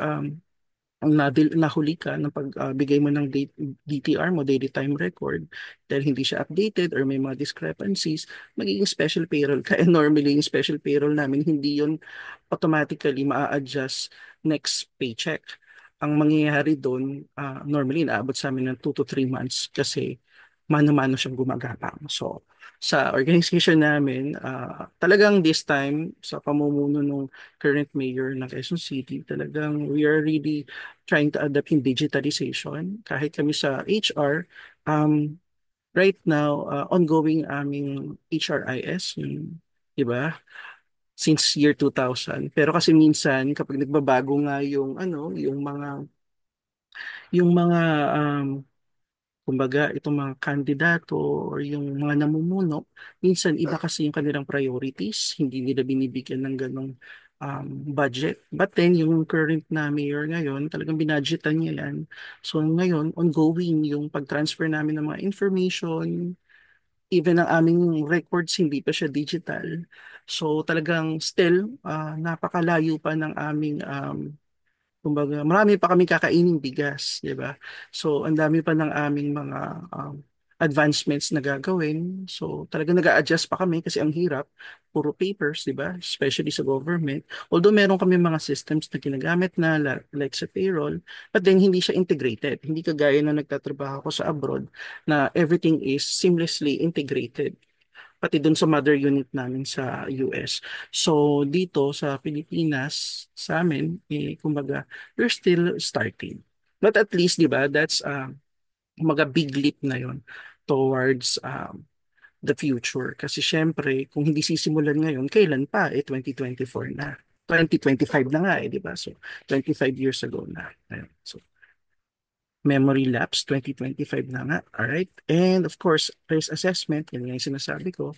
nahuli ka ng pagbigay mo ng DTR mo, daily time record, dahil hindi siya updated or may mga discrepancies, magiging special payroll ka. And normally, yung special payroll namin, hindi yun automatically maa-adjust next paycheck. Ang mangyayari doon, normally, inaabot sa amin ng 2 to 3 months kasi mano-mano siyang gumagapang. So, sa organization namin, talagang this time, sa pamumuno ng current mayor ng Quezon City, talagang we are really trying to adapt yung digitalization. Kahit kami sa HR, right now, ongoing aming HRIS, yung, di ba? Since year 2000. Pero kasi minsan, kapag nagbabago nga yung, yung mga kumbaga, itong mga kandidato or yung mga namumuno, minsan iba kasi yung kanilang priorities, hindi nila binibigyan ng ganong budget. But then, yung current na mayor ngayon, talagang binadgetan niya yan. So ngayon, ongoing yung pag-transfer namin ng mga information, even ang aming records, hindi pa siya digital. So talagang still, napakalayo pa ng aming kumbaga, marami pa kami kakainin bigas, di ba? So, ang dami pa ng aming mga advancements na gagawin. So, talaga nag-a-adjust pa kami kasi ang hirap, puro papers, di ba? Especially sa government. Although meron kami mga systems na ginagamit na like sa payroll, but then hindi siya integrated. Hindi kagaya na nagtatrabaho ko sa abroad na everything is seamlessly integrated pati dun sa mother unit namin sa US. So dito sa Pilipinas, sa amin, kumbaga, we're still starting. But at least, di ba, that's kumbaga big leap na yon towards the future. Kasi syempre, kung hindi sisimulan ngayon, kailan pa? 2024 na. 2025 na nga di ba? So, 25 years ago na. Ayun. So, memory lapse 2025 na nga. Alright? And of course, risk assessment, yun nga yung sinasabi ko.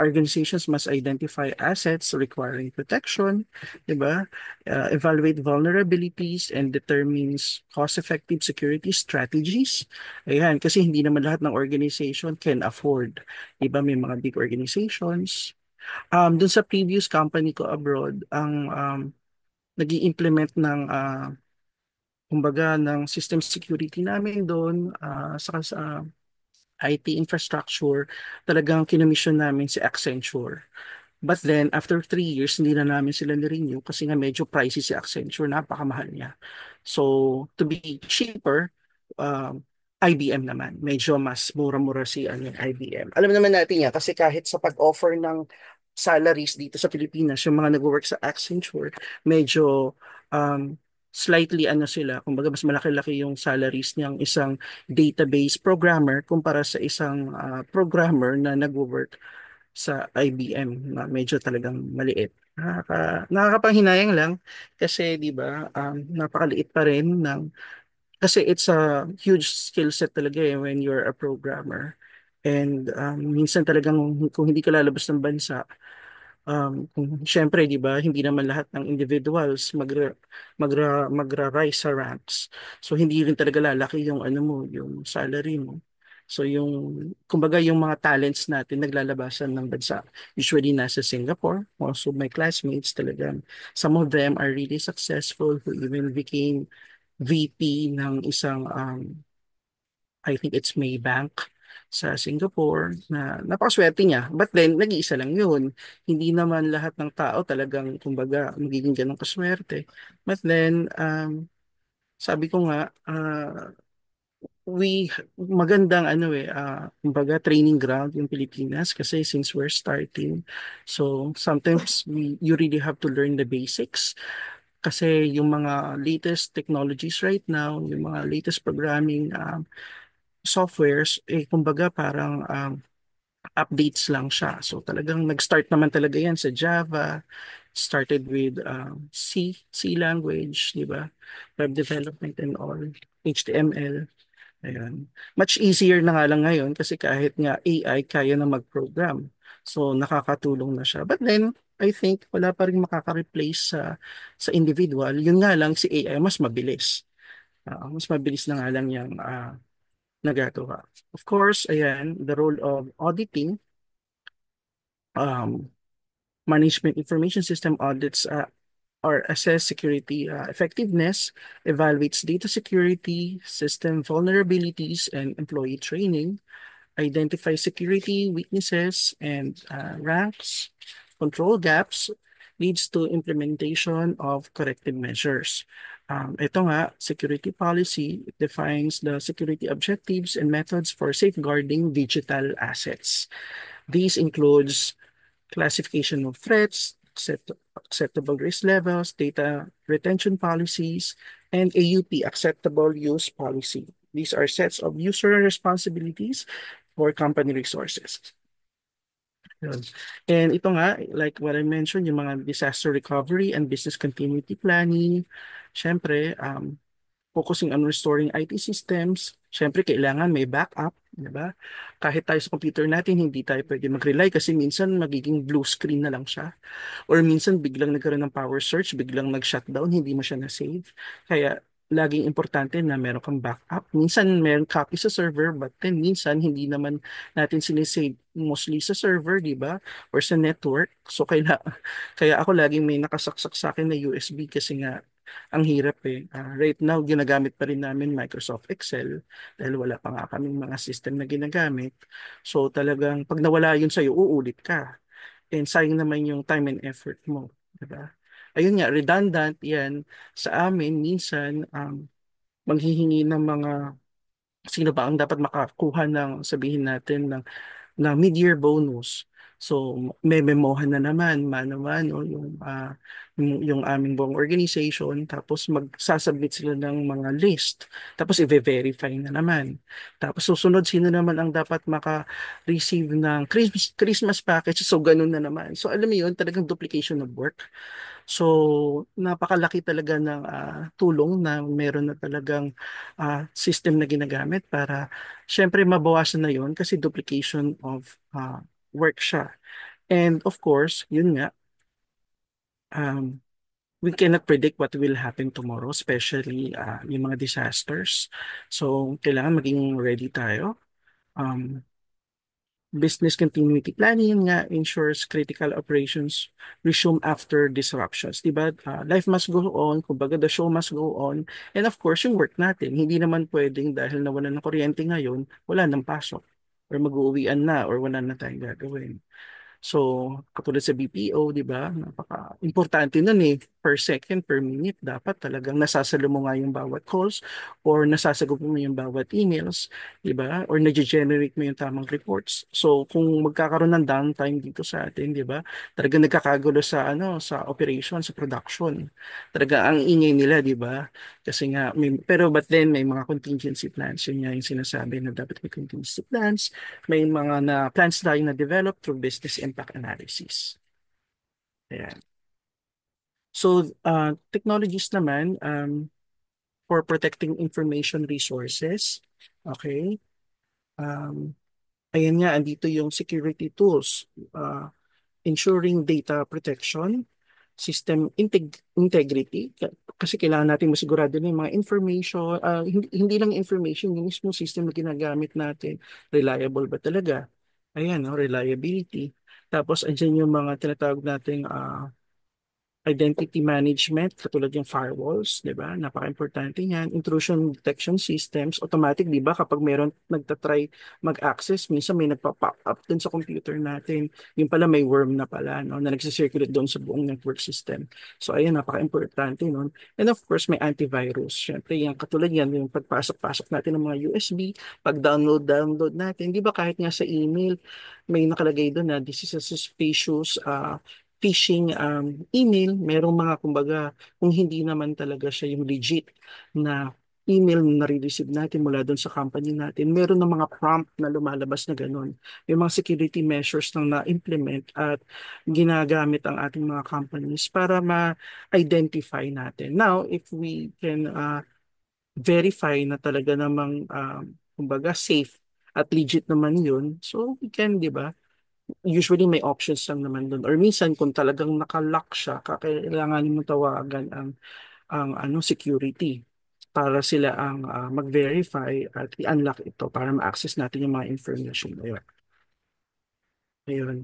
Organizations must identify assets requiring protection, di ba? Evaluate vulnerabilities and determines cost-effective security strategies. Ayan, kasi hindi naman lahat ng organization can afford. Di ba? May mga big organizations. Dun sa previous company ko abroad, ang nag-i-implement ng kumbaga ng system security namin doon sa IT infrastructure, talagang kinomission namin si Accenture. But then, after 3 years, hindi na namin sila ni-renew kasi nga medyo pricey si Accenture, napakamahal niya. So, to be cheaper, IBM naman. Medyo mas mura-mura si IBM. Alam naman natin yan kasi kahit sa pag-offer ng salaries dito sa Pilipinas, yung mga nag-work sa Accenture, medyo slightly sila, kumbaga mas malaki-laki yung salaries niyang isang database programmer kumpara sa isang programmer na nag-work sa IBM na medyo talagang maliit. Nakakapanghinayang lang kasi 'di ba napakaliit pa rin ng kasi it's a huge skill set talaga when you're a programmer. And minsan talagang kung hindi ka lalabas ng bansa, kung syempre 'di ba hindi naman lahat ng individuals magra-rise sa ranks. So hindi rin talaga lalaki yung mo, yung salary mo. So yung kumbaga yung mga talents natin naglalabasan ng bansa. Usually nasa Singapore. Most of my classmates talagang some of them are really successful who even became VP ng isang I think it's Maybank sa Singapore na napakaswerte niya. But then, nag-iisa lang yun. Hindi naman lahat ng tao talagang, kumbaga, magiging ganun kaswerte. But then, sabi ko nga, magandang kumbaga training ground yung Pilipinas kasi since we're starting. So, sometimes you really have to learn the basics kasi yung mga latest technologies right now, yung mga latest programming softwares, kumbaga parang updates lang siya. So talagang nag-start naman talaga yan sa Java, started with C language, di ba? Web development and all, HTML. Ayan. Much easier na nga lang ngayon kasi kahit nga AI kaya na mag-program. So nakakatulong na siya. But then, I think wala pa rin makaka-replace sa individual. Yun nga lang si AI mas mabilis. Mas mabilis na nga lang yung nagagawa. Of course, ayan, the role of auditing, um, management information system audits, or assess security effectiveness, evaluates data security, system vulnerabilities, and employee training, identifies security weaknesses and ranks control gaps, leads to implementation of corrective measures. Ito nga, security policy defines the security objectives and methods for safeguarding digital assets. These includes classification of threats, acceptable risk levels, data retention policies, and AUP, acceptable use policy. These are sets of user responsibilities for company resources. Yun. And ito nga, like what I mentioned, yung mga disaster recovery and business continuity planning, syempre, focusing on restoring IT systems. Siyempre, kailangan may backup, di ba? Kahit tayo sa computer natin, hindi tayo pwede mag-rely kasi minsan magiging blue screen na lang siya. Or minsan biglang nagkaroon ng power surge, biglang nag-shutdown, hindi mo siya na-save. Kaya laging importante na meron kang backup. Minsan meron copy sa server, but then minsan hindi naman natin sinisave mostly sa server, di ba? Or sa network. So kaya ako laging may nakasaksak sa akin na USB kasi nga ang hirap eh. Right now, ginagamit pa rin namin Microsoft Excel dahil wala pa nga kaming mga system na ginagamit. So talagang pag nawala yun sa'yo, uulit ka. And sayang naman yung time and effort mo. Diba? Ayun nga, redundant yan. Sa amin, minsan, manghihingi ng mga sino ba ang dapat makakuha ng sabihin natin na mid-year bonus. So, may memohan na naman, mano-mano, yung aming buong organization, tapos magsasubmit sila ng mga list, tapos i-verify na naman. Tapos susunod, sino naman ang dapat maka-receive ng Christmas package, so ganun na naman. So, alam mo yun, talagang duplication of work. So, napakalaki talaga ng tulong na meron na talagang system na ginagamit para syempre mabawasan na yon kasi duplication of work siya. And of course, yun nga, um, we cannot predict what will happen tomorrow, especially yung mga disasters. So, kailangan maging ready tayo. Um, Business continuity planning nga ensures critical operations resume after disruptions. Diba? Life must go on, kumbaga the show must go on. And of course, yung work natin, hindi naman pwedeng dahil nawalan ng kuryente ngayon, wala nang pasok or mag-uuwian na or wala na tayong gagawin. So, katulad sa BPO, di ba? Napaka-importante nun eh. Per second, per minute, dapat talagang nasasalo mo nga yung bawat calls or nasasagot mo yung bawat emails, di ba? Or nag-generate mo yung tamang reports. So, kung magkakaroon ng downtime dito sa atin, di ba? Talagang nagkakagulo sa sa operation, sa production. Talaga ang ingay nila, di ba? Kasi nga, pero but then may mga contingency plans. Yun nga yung sinasabi na dapat may contingency plans, may mga plans tayo na develop through business impact analysis. Ayan. So, technologies naman for protecting information resources. Okay. Um, Ayan nga, andito yung security tools. Ensuring data protection, system integrity, kasi kailangan natin masigurado na yung mga information, hindi lang information, yung mismo system na ginagamit natin, reliable ba talaga? Ayan, no, reliability. Tapos, andyan yung mga tinatawag nating identity management, katulad yung firewalls, di ba? Napaka-importante niyan. Intrusion detection systems, automatic, di ba? Kapag meron nagtatry mag-access, minsan may nagpa-pop up dun sa computer natin. Yung pala may worm na pala, no? Na nagsisirculate doon sa buong network system. So, ayan, napaka-importante nun. And of course, may antivirus. Siyempre, yan, katulad yan, yung pagpasok-pasok natin ng mga USB, pag-download natin, di ba kahit nga sa email, may nakalagay doon na this is a suspicious phishing email, merong mga kumbaga kung hindi naman talaga siya yung legit na email na nare-receive natin mula doon sa company natin, meron ng mga prompt na lumalabas na ganun. Yung mga security measures na na-implement at ginagamit ang ating mga companies para ma-identify natin. Now, if we can verify na talaga namang kumbaga safe at legit naman yun, so we can, di ba, usually may options lang naman doon. Or minsan kung talagang nakalock siya, kakailanganin mo tawagan ang security para sila ang mag-verify at i-unlock ito para ma-access natin yung mga information. Ayun. Ayun.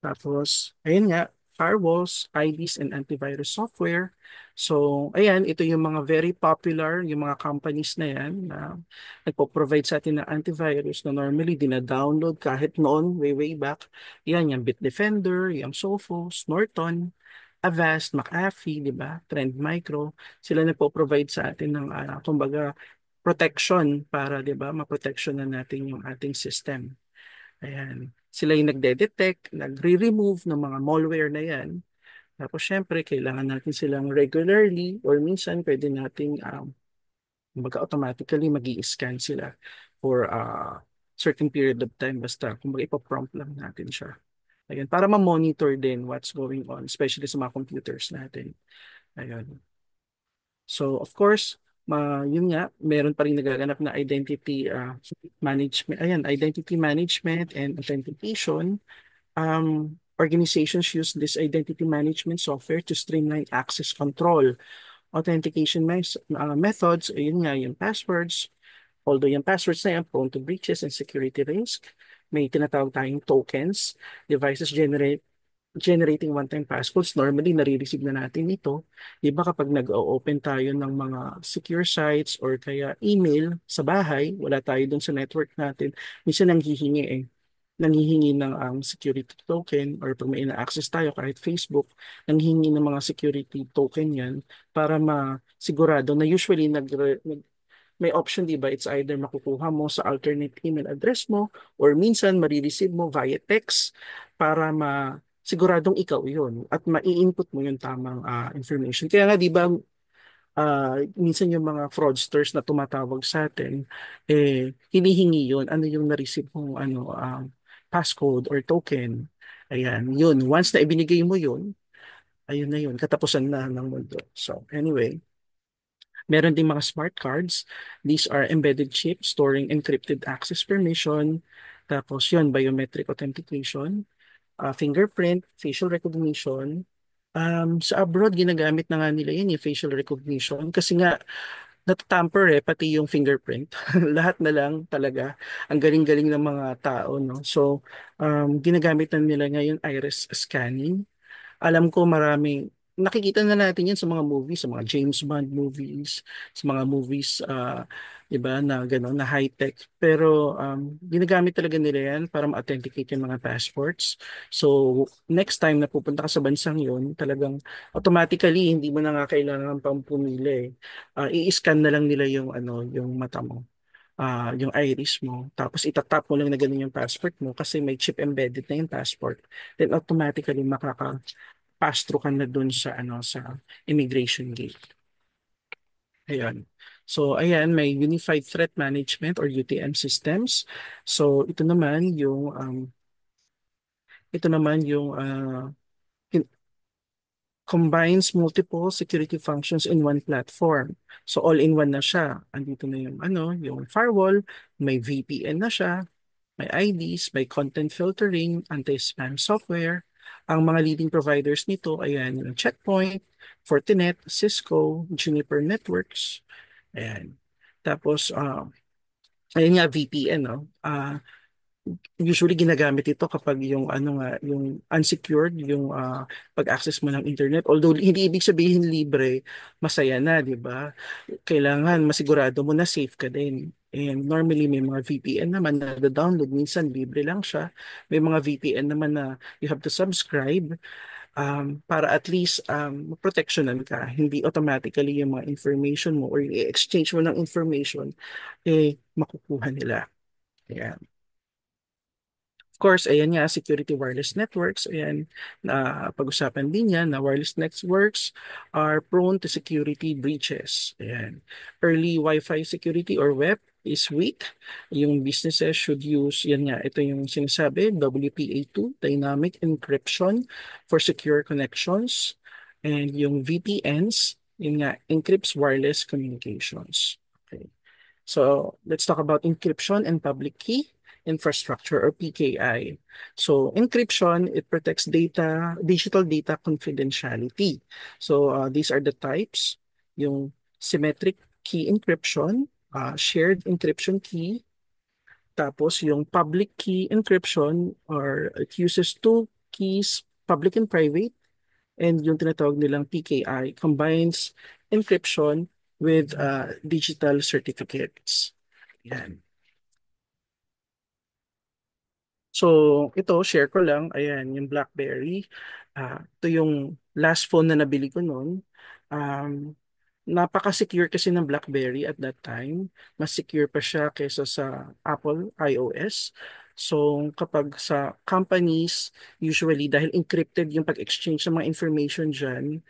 Tapos, ayun nga. firewalls, IDs, and antivirus software. So, ayan, ito yung mga very popular, yung mga companies na yan na nagpo-provide sa atin ng antivirus na normally dina-download kahit noon, way back. Yan, yung Bitdefender, yung Sophos, Norton, Avast, McAfee, di ba? Trend Micro, sila nagpo-provide sa atin ng, kumbaga, protection para, di ba, maprotection na natin yung ating system. Ayan. Sila yung nagde-detect, nagre-remove ng mga malware na yan. Tapos syempre, kailangan natin silang regularly or minsan pwede nating automatically mag-i-scan sila for a certain period of time. Basta kung ipa-prompt lang natin siya. Ayun, para ma-monitor din what's going on, especially sa mga computers natin. Ayun. So, of course, yun nga, meron pa rin nagaganap na identity management. Ayan, identity management and authentication. Organizations use this identity management software to streamline access control. Authentication methods, ayun nga, yung passwords. Although yung passwords na yan, prone to breaches and security risk. May tinatawag tayong tokens. Devices generating one-time passcodes, normally nare-receive na natin ito. Di ba kapag nag-open tayo ng mga secure sites or kaya email sa bahay, wala tayo dun sa network natin, minsan nanghihingi ng security token or pag may ina-access tayo kahit Facebook, nanghihingi ng mga security token yan para masigurado na usually may option, di ba? It's either makukuha mo sa alternate email address mo or minsan marireceive mo via text para siguradong ikaw yun at mai-input mo yung tamang information. Kaya nga, di ba, minsan yung mga fraudsters na tumatawag sa atin, hinihingi yun, ano yung na-receive mong passcode or token. Ayan, yun. Once na ibinigay mo yun, ayun na yun, katapusan na ng mundo. So, anyway, meron din mga smart cards. These are embedded chips storing encrypted access permission. Tapos yun, biometric authentication, fingerprint, facial recognition. Sa abroad, ginagamit na nga nila yun, yung facial recognition. Kasi nga, natatamper pati yung fingerprint. Lahat na lang talaga. Ang galing-galing ng mga tao, no? So, ginagamit na nila ngayon iris scanning. Alam ko nakikita na natin yan sa mga movies, sa mga James Bond movies, sa mga movies, 'di ba, na gano'n, na high-tech. Pero ginagamit talaga nila yan para ma-authenticate yung mga passports. So, next time na pupunta ka sa bansang yun, talagang automatically, hindi mo na nga kailangan pang pumili. I-scan na lang nila yung, yung mata mo. Yung iris mo, tapos itatap mo lang na ganun yung passport mo kasi may chip embedded na yung passport, then automatically pass through ka na dun sa sa immigration gate. Ayan. So ayan, may Unified Threat Management or UTM systems. So ito naman yung combines multiple security functions in one platform. So all-in-one na siya. Andito na yung yung firewall, may VPN na siya, may IDs, may content filtering, anti-spam software. Ang mga leading providers nito, ayan, yung Checkpoint, Fortinet, Cisco, Juniper Networks. Ayan. Tapos, ayun nga, VPN, no? Usually ginagamit ito kapag yung yung unsecured yung pag-access mo ng internet, although hindi ibig sabihin libre masaya na, di ba? Kailangan masigurado mo na safe ka din. And normally may mga VPN naman na download, minsan libre lang siya. May mga VPN naman na you have to subscribe para at least protectionan ka, hindi automatically yung mga information mo or i-exchange mo ng information makukuha nila. Ayan. Of course, ayan nga, security wireless networks. Ayan, na pag-usapan din yan na wireless networks are prone to security breaches. Ayan. Early Wi-Fi security or WEP is weak. Yung businesses should use, yan nga, ito yung sinasabi, WPA2, Dynamic Encryption for secure connections. And yung VPNs, yun nga, encrypts wireless communications. Okay. So let's talk about encryption and public key infrastructure or PKI. So encryption, it protects digital data confidentiality. So these are the types, yung symmetric key encryption, shared encryption key, tapos yung public key encryption or it uses two keys, public and private, And yung tinatawag nilang PKI combines encryption with digital certificates. Yan. So, ito, share ko lang. Ayan, yung BlackBerry. Ito yung last phone na nabili ko noon. Um, Napaka-secure kasi ng BlackBerry at that time. Mas secure pa siya kaysa sa Apple iOS. So, kapag sa companies, usually dahil encrypted yung pag-exchange ng mga information dyan,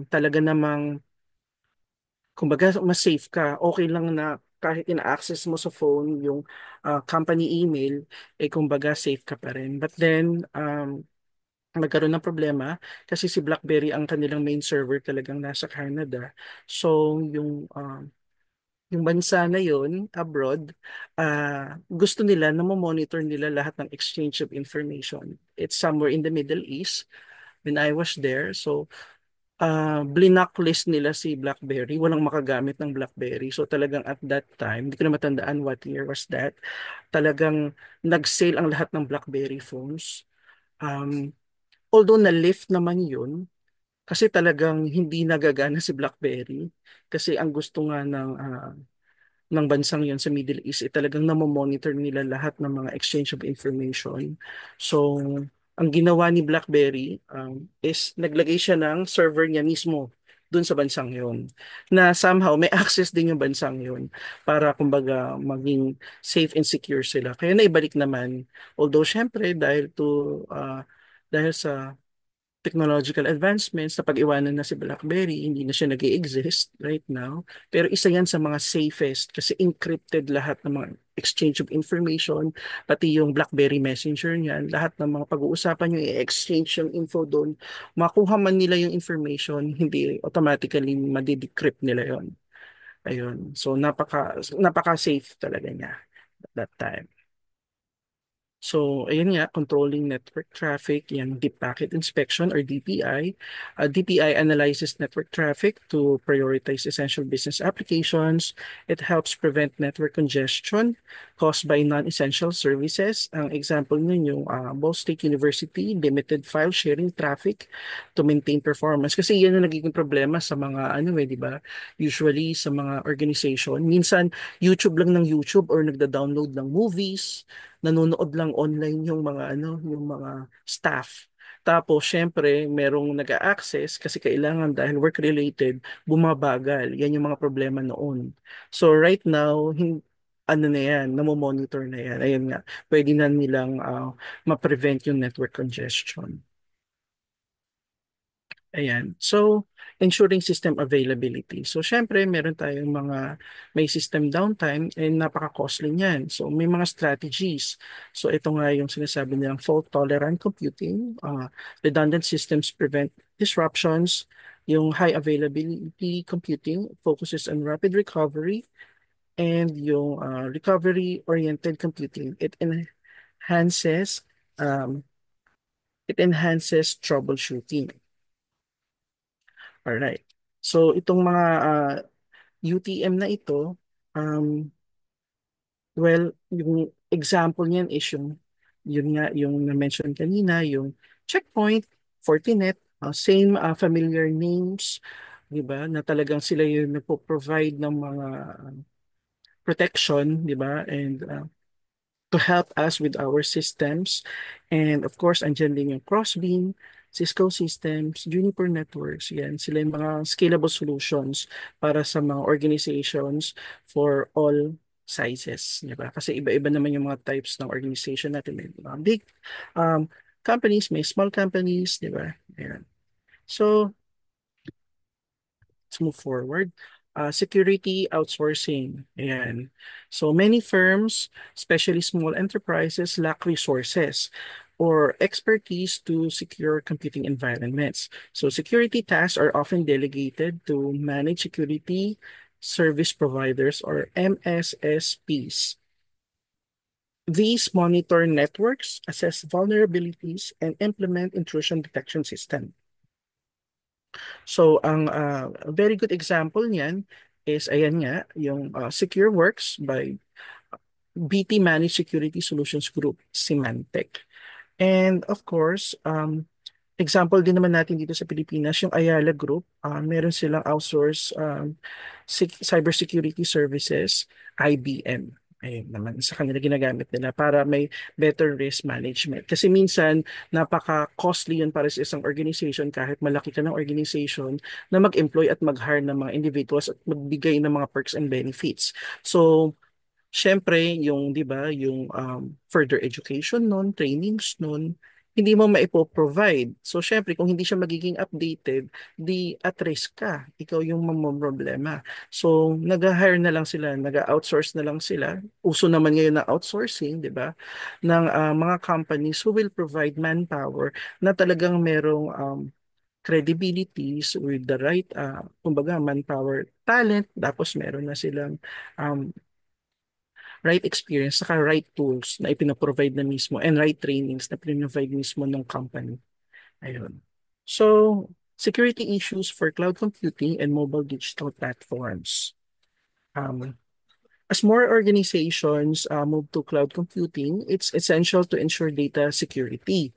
talaga namang kumbaga mas safe ka. Okay lang na kahit ina-access mo sa phone yung company email, eh kumbaga safe ka pa rin. But then, nagkaroon ng problema kasi si BlackBerry ang kanilang main server talagang nasa Canada. So, yung bansa na yun, abroad, gusto nila na monitor nila lahat ng exchange of information. It's somewhere in the Middle East when I was there. So, blacklist nila si BlackBerry, walang makagamit ng BlackBerry. So talagang at that time, hindi ko na matandaan what year was that, talagang nag-sale ang lahat ng BlackBerry phones. Um, Although na-lift naman yun, kasi talagang hindi nagagana si BlackBerry. Kasi ang gusto nga ng bansang yon sa Middle East, talagang namomonitor nila lahat ng mga exchange of information. So, ang ginawa ni BlackBerry is naglagay siya ng server niya mismo dun sa bansang yon na somehow may access din yung bansang yon para kumbaga maging safe and secure sila. Kaya naibalik naman. Although syempre dahil sa technological advancements na pag-iwanan na si BlackBerry, hindi na siya nag exist right now. Pero isa yan sa mga safest kasi encrypted lahat ng mga exchange of information, pati yung BlackBerry Messenger niyan, lahat ng mga pag-uusapan nyo, i-exchange yung info doon, makuha man nila yung information, hindi automatically madidecrypt nila yon. Ayun. So napaka safe talaga niya at that time. So, ayun nga, controlling network traffic, yan deep packet inspection or DPI. DPI analyzes network traffic to prioritize essential business applications. It helps prevent network congestion caused by non-essential services. Ang example nun yung Ball State University, limited file sharing traffic to maintain performance. Kasi yan ang nagiging problema sa mga, ano di ba? Usually sa mga organization. Minsan, YouTube lang ng YouTube or nagda-download ng movies, nanonood lang online yung mga staff. Tapos, syempre, merong nag-access kasi kailangan dahil work-related, bumabagal. Yan yung mga problema noon. So, right now, ano na yan, namomonitor na yan. Ayun nga, pwede na nilang ma-prevent yung network congestion. Ayan. So, ensuring system availability. So, syempre, meron tayong may system downtime and napaka-costly niyan. So, may mga strategies. So, ito nga yung sinasabi nilang fault-tolerant computing. Redundant systems prevent disruptions. Yung high availability computing focuses on rapid recovery. And yung recovery-oriented computing, enhances, um, it enhances troubleshooting. Alright. So itong mga UTM na ito, um, well, yung example niyan is yun nga, yung na-mention kanina, yung Checkpoint, Fortinet, same familiar names, di ba, na talagang sila yung nagpo-provide ng mga protection, di ba, and to help us with our systems. And of course, andyan din yung Crossbeam, Cisco Systems, Juniper Networks. Yan, sila yung mga scalable solutions para sa mga organizations for all sizes. Di ba? Kasi iba-iba naman yung mga types ng organization natin. May mga big um, companies, may small companies, di ba? Ayan. So, let's move forward. Security outsourcing. Ayan. So many firms, especially small enterprises, lack resources or expertise to secure computing environments. So security tasks are often delegated to managed security service providers or MSSPs. These monitor networks, assess vulnerabilities, and implement intrusion detection system. So, ang very good example niyan is, ayan nga, yung SecureWorks by BT Managed Security Solutions Group, Symantec. And of course, example din naman natin dito sa Pilipinas, yung Ayala Group, meron silang outsource cybersecurity services, IBM. Ayun naman, sa kanila ginagamit nila para may better risk management. Kasi minsan, napaka-costly yun para sa isang organization, kahit malaki ka ng organization, na mag-employ at mag-hire ng mga individuals at magbigay ng mga perks and benefits. So, syempre, yung, di ba, yung further education nun, trainings nun, hindi mo maipo-provide. So, syempre, kung hindi siya magiging updated, di at risk ka. Ikaw yung mamomroblema. So, nag-hire na lang sila, nag-outsource na lang sila. Uso naman ngayon na outsourcing, di ba, ng mga companies who will provide manpower na talagang merong credibilities with the right, kumbaga, manpower talent. Tapos, meron na silang um, right experience, saka right tools na ipinaprovide na mismo and right trainings na pinaprovide mismo ng company. Ayun. So, security issues for cloud computing and mobile digital platforms. Um, as more organizations move to cloud computing, it's essential to ensure data security.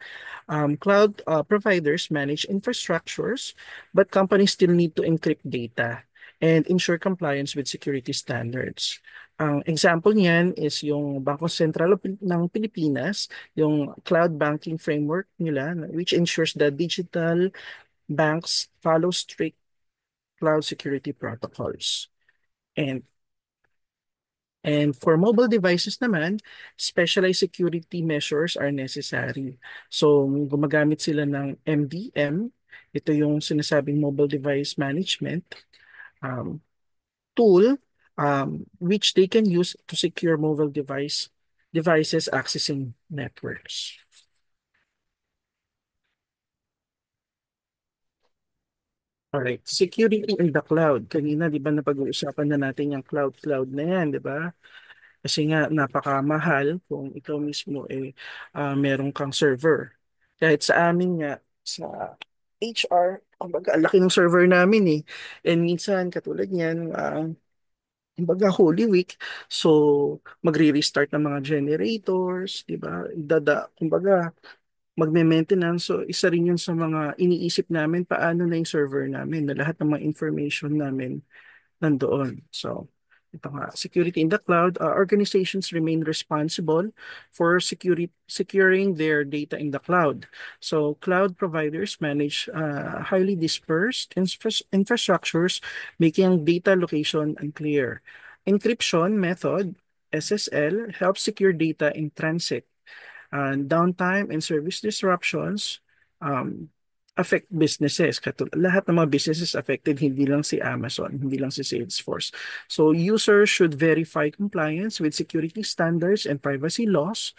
Cloud providers manage infrastructures, but companies still need to encrypt data and ensure compliance with security standards. Ang example niyan is yung Bangko Sentral ng Pilipinas, yung cloud banking framework nila, which ensures that digital banks follow strict cloud security protocols. And And for mobile devices naman, specialized security measures are necessary. So, gumagamit sila ng MDM. Ito yung sinasabing mobile device management um, tool, which they can use to secure mobile devices accessing networks. Alright, security in the cloud. Kanina, di ba, napag-uusapan na natin yung cloud na yan, di ba? Kasi nga napakamahal kung ikaw mismo meron kang server. Kahit sa amin nga, sa HR, kumbaga, ang laki ng server namin eh. And minsan, katulad niyan, kumbaga Holy Week, so magre-restart ng mga generators, di ba? Kumbaga, magme-maintenance. So, isa rin yun sa mga iniisip namin paano na yung server namin, na lahat ng mga information namin nandoon. So, ito nga, security in the cloud, organizations remain responsible for securing their data in the cloud. So, cloud providers manage highly dispersed infrastructures, making data location unclear. Encryption method, SSL, helps secure data in transit. Downtime and service disruptions um, affect businesses. Lahat ng mga businesses affected, hindi lang si Amazon, hindi lang si Salesforce. So users should verify compliance with security standards and privacy laws.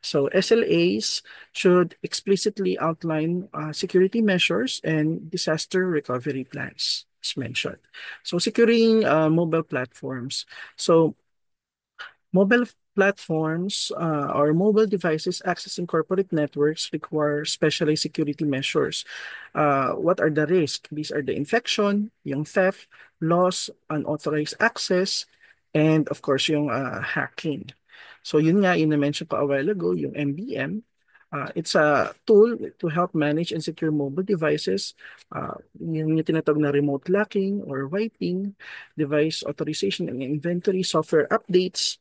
So SLAs should explicitly outline security measures and disaster recovery plans, as mentioned. So securing mobile platforms. So mobile platforms or mobile devices accessing corporate networks require specialized security measures. What are the risks? These are the infection, yung theft, loss, unauthorized access, and of course yung hacking. So yun nga, yun na-mention ko a while ago, yung MDM. It's a tool to help manage and secure mobile devices. Yung tinatawag na remote locking or wiping, device authorization and inventory, software updates,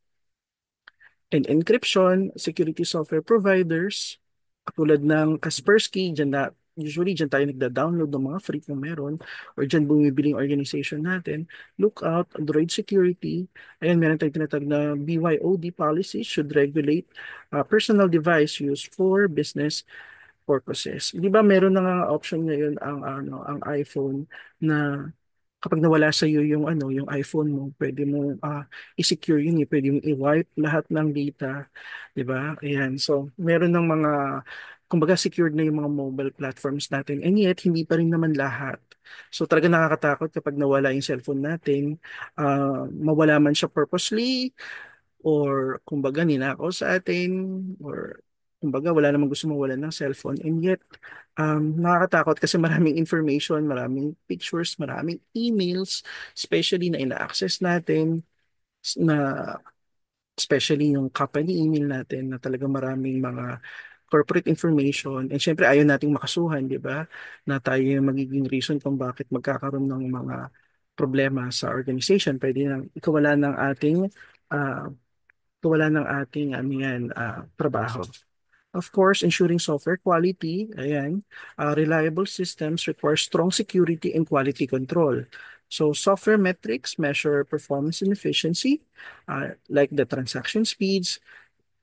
and encryption, security software providers, katulad ng Kaspersky, usually dyan tayo nagda-download ng mga free kung meron, or dyan bumibili yung organization natin. Lookout, Android security, ayan, meron tayong tinatawag na BYOD policy, should regulate personal device use for business purposes. Di ba meron na nga option ngayon ang iPhone na kapag nawala sa iyo yung yung iPhone mo, pwede mo i-secure yun, pwede mo i-wipe lahat ng data, 'di ba? Ayan. So, meron ng mga kumbaga secured na yung mga mobile platforms natin. And yet hindi pa rin naman lahat. So, talaga nakakatakot kapag nawala yung cellphone natin, mawala man siya purposely or kumbaga ninakaw sa atin or kumbaga wala namang gusto mawalan ng cellphone, and yet nakakatakot kasi maraming information, maraming pictures, maraming emails, especially na ina-access natin, na especially yung company email natin na talagang maraming mga corporate information, and syempre ayaw nating makasuhan, di ba? Na tayo yung magiging reason kung bakit magkakaroon ng mga problema sa organization. Pwede nang uh, ikawalan ng ating ano yan, trabaho. Of course, ensuring software quality, ayan, reliable systems require strong security and quality control. So software metrics measure performance and efficiency, like the transaction speeds,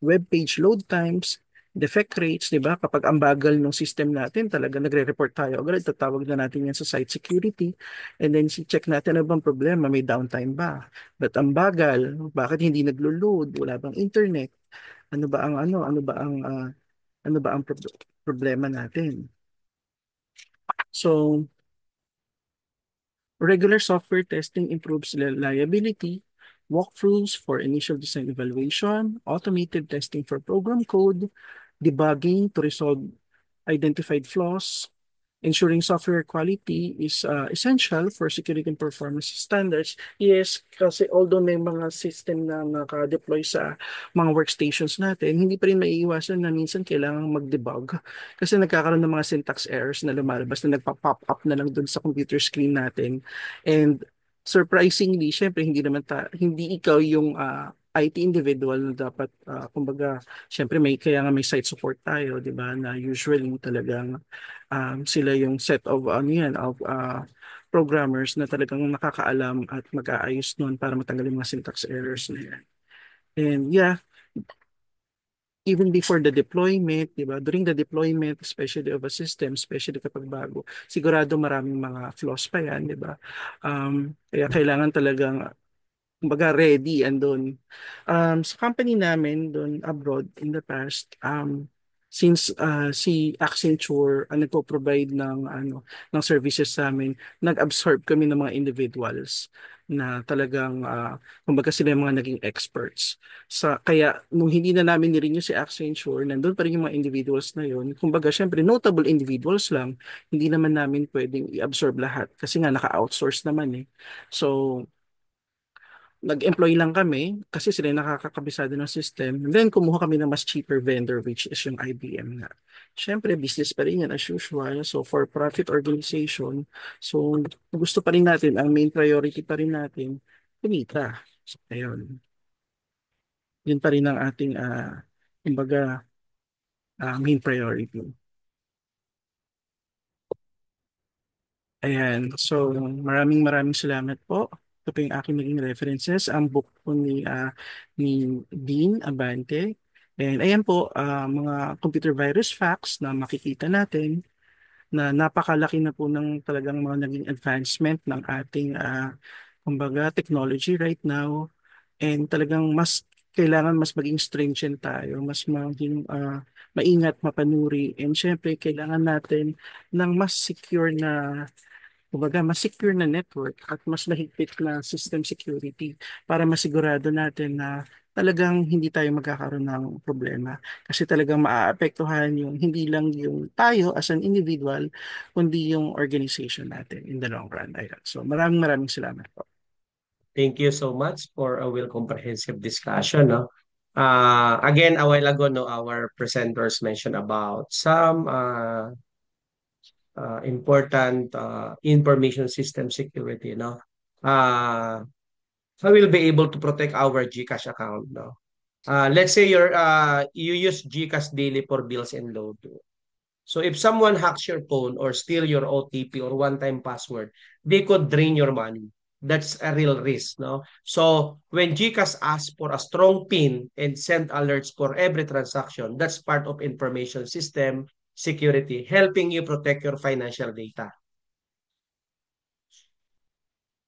web page load times, defect rates, di ba? Kapag ang bagal ng system natin, talaga nagre-report tayo agad, tatawag na natin yan sa site security, and then check natin ano bang problema, may downtime ba? But ang bagal, bakit hindi naglo-load, wala bang internet? Ano ba ang problema natin? So, regular software testing improves reliability, walkthroughs for initial design evaluation, automated testing for program code, debugging to resolve identified flaws. Ensuring software quality is essential for security and performance standards. Yes, kasi although may mga system na naka-deploy sa mga workstations natin, hindi pa rin maiiwasan na minsan kailangan mag-debug kasi nagkakaroon ng mga syntax errors na lumalabas na nagpa-pop up na lang dun sa computer screen natin. And surprisingly, syempre hindi ikaw yung IT individual na dapat kumbaga syempre kaya nga may site support tayo, 'di ba? Na usually talagang sila yung set of programmers na talagang nakakaalam at mag-aayos nun para matanggal yung mga syntax errors na yan. And yeah, even before the deployment, di ba? During the deployment, especially of a system, especially kapag bago, sigurado maraming mga flaws pa yan, di ba? Kaya kailangan talagang kumbaga ready andun. Sa company namin doon abroad in the past, since si Accenture ang nagpo-provide ng services sa amin, nag-absorb kami ng mga individuals na talagang kumbaga sila yung mga naging experts. Kaya nung hindi na namin nirenew si Accenture, nandun pa rin yung mga individuals na yun. Kumbaga syempre notable individuals lang, hindi naman namin pwedeng i-absorb lahat kasi nga naka-outsource naman eh. So nag-employ lang kami kasi sila yung nakakakabisado ng system. And then kumuha kami ng mas cheaper vendor which is yung IBM nga. Siyempre, business pa rin yan as usual. So for profit organization, so gusto pa rin natin, ang main priority pa rin natin, kumita. So, ayun. Yun pa rin ang ating, kumbaga, main priority. Ayan. So, maraming maraming salamat po. Ito po yung aking naging references. Ang book po ni Dean Abante. And ayan po, mga computer virus facts na makikita natin na napakalaki na po ng talagang mga naging advancement ng ating, kumbaga, technology right now. And talagang mas kailangan mas maging stringent tayo, mas maging maingat, mapanuri. And syempre, kailangan natin ng mas secure na kumbaga, mas secure na network at mas mahigpit na system security para masigurado natin na talagang hindi tayo magkakaroon ng problema. Kasi talagang maaapektuhan yung hindi lang yung tayo as an individual, kundi yung organization natin in the long run. Ayan. So maraming maraming salamat po. Thank you so much for a well comprehensive discussion. No? Again, a while ago, no, our presenters mentioned about some important information system security. No, how we'll be able to protect our GCash account. No, let's say you use GCash daily for bills and load. So if someone hacks your phone or steal your OTP or one-time password, they could drain your money. That's a real risk, no? So when GCash asks for a strong PIN and send alerts for every transaction, that's part of information system security, helping you protect your financial data.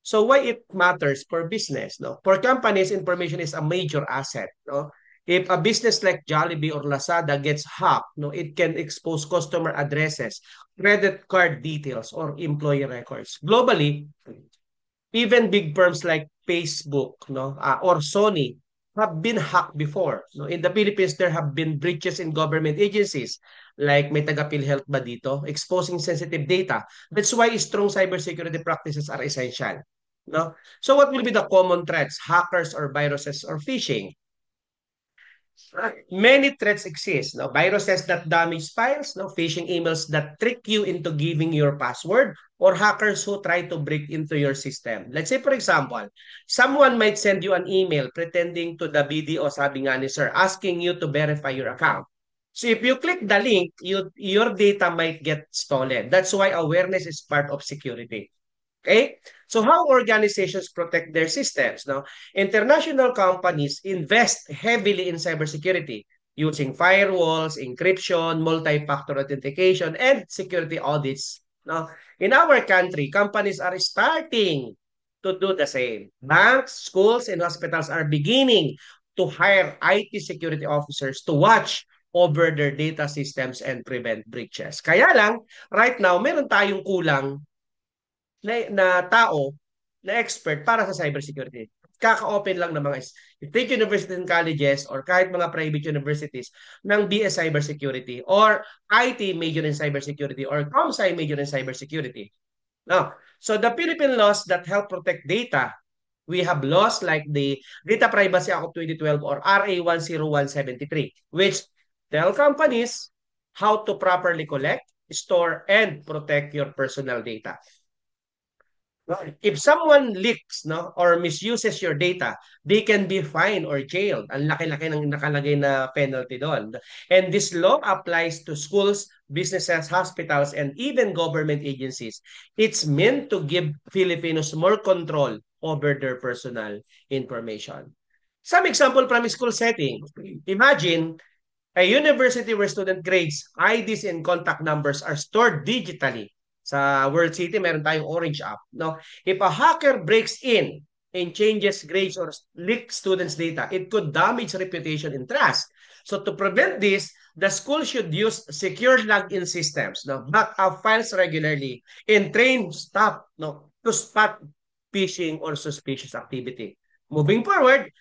So why it matters for business, no? For companies, information is a major asset, no? If a business like Jollibee or Lazada gets hacked, no, it can expose customer addresses, credit card details, or employee records. Globally, even big firms like Facebook, no, or Sony have been hacked before. No, in the Philippines, there have been breaches in government agencies like may taga-PhilHealth ba dito, exposing sensitive data. That's why strong cybersecurity practices are essential. No? So what will be the common threats, hackers or viruses or phishing? Many threats exist. No? Viruses that damage files, no? Phishing emails that trick you into giving your password, or hackers who try to break into your system. Let's say, for example, someone might send you an email pretending to the BDO, sabi nga ni sir, asking you to verify your account. So if you click the link, your data might get stolen. That's why awareness is part of security. Okay? So how organizations protect their systems? Now, international companies invest heavily in cybersecurity using firewalls, encryption, multi-factor authentication, and security audits. Now, in our country, companies are starting to do the same. Banks, schools, and hospitals are beginning to hire IT security officers to watch over their data systems and prevent breaches. Kaya lang, right now, meron tayong kulang na tao, na expert para sa cybersecurity. Kaka-open lang ng mga state universities and colleges or kahit mga private universities ng BS Cybersecurity or IT major in cybersecurity or ComSci major in cybersecurity. Now, so the Philippine laws that help protect data, we have laws like the Data Privacy Act of 2012 or RA 10173, which tell companies how to properly collect, store, and protect your personal data. If someone leaks, no, or misuses your data, they can be fined or jailed. Ang laki-laki ng nakalagay na penalty doon. And this law applies to schools, businesses, hospitals, and even government agencies. It's meant to give Filipinos more control over their personal information. Some example from school setting. Imagine a university where student grades, IDs, and contact numbers are stored digitally. Sa World City, meron tayong Orange app. No? If a hacker breaks in and changes grades or leaks students' data, it could damage reputation and trust. So to prevent this, the school should use secure login systems, no? Back up files regularly, and train staff, no, to spot phishing or suspicious activity. Moving forward,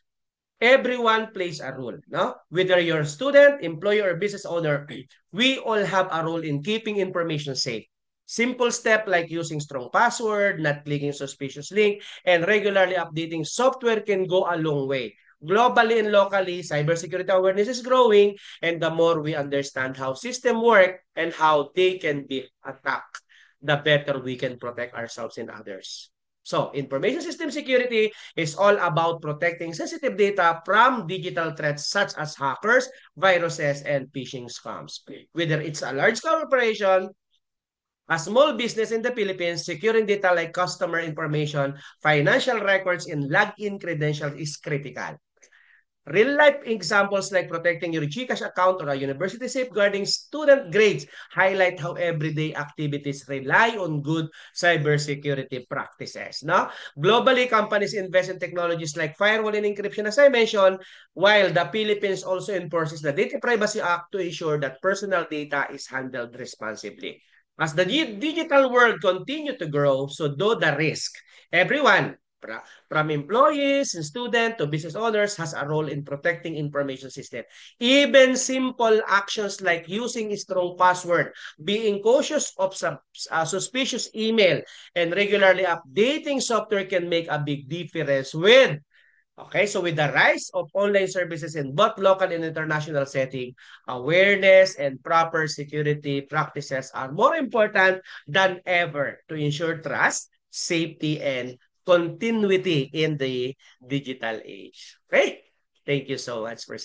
everyone plays a role, no? Whether you're a student, employee, or business owner, we all have a role in keeping information safe. Simple step like using strong password, not clicking suspicious link, and regularly updating software can go a long way. Globally and locally, cybersecurity awareness is growing, and the more we understand how systems work and how they can be attacked, the better we can protect ourselves and others. So, information system security is all about protecting sensitive data from digital threats such as hackers, viruses, and phishing scams. Whether it's a large corporation, a small business in the Philippines, securing data like customer information, financial records, and login credentials is critical. Real-life examples like protecting your GCash account or a university safeguarding student grades highlight how everyday activities rely on good cybersecurity practices. No? Globally, companies invest in technologies like firewall and encryption, as I mentioned, while the Philippines also enforces the Data Privacy Act to ensure that personal data is handled responsibly. As the digital world continues to grow, so do the risk. Everyone, from employees and students to business owners, has a role in protecting information system. Even simple actions like using a strong password, being cautious of suspicious email, and regularly updating software can make a big difference with so with the rise of online services in both local and international setting, awareness and proper security practices are more important than ever to ensure trust, safety, and continuity in the digital age. Okay? Thank you so much for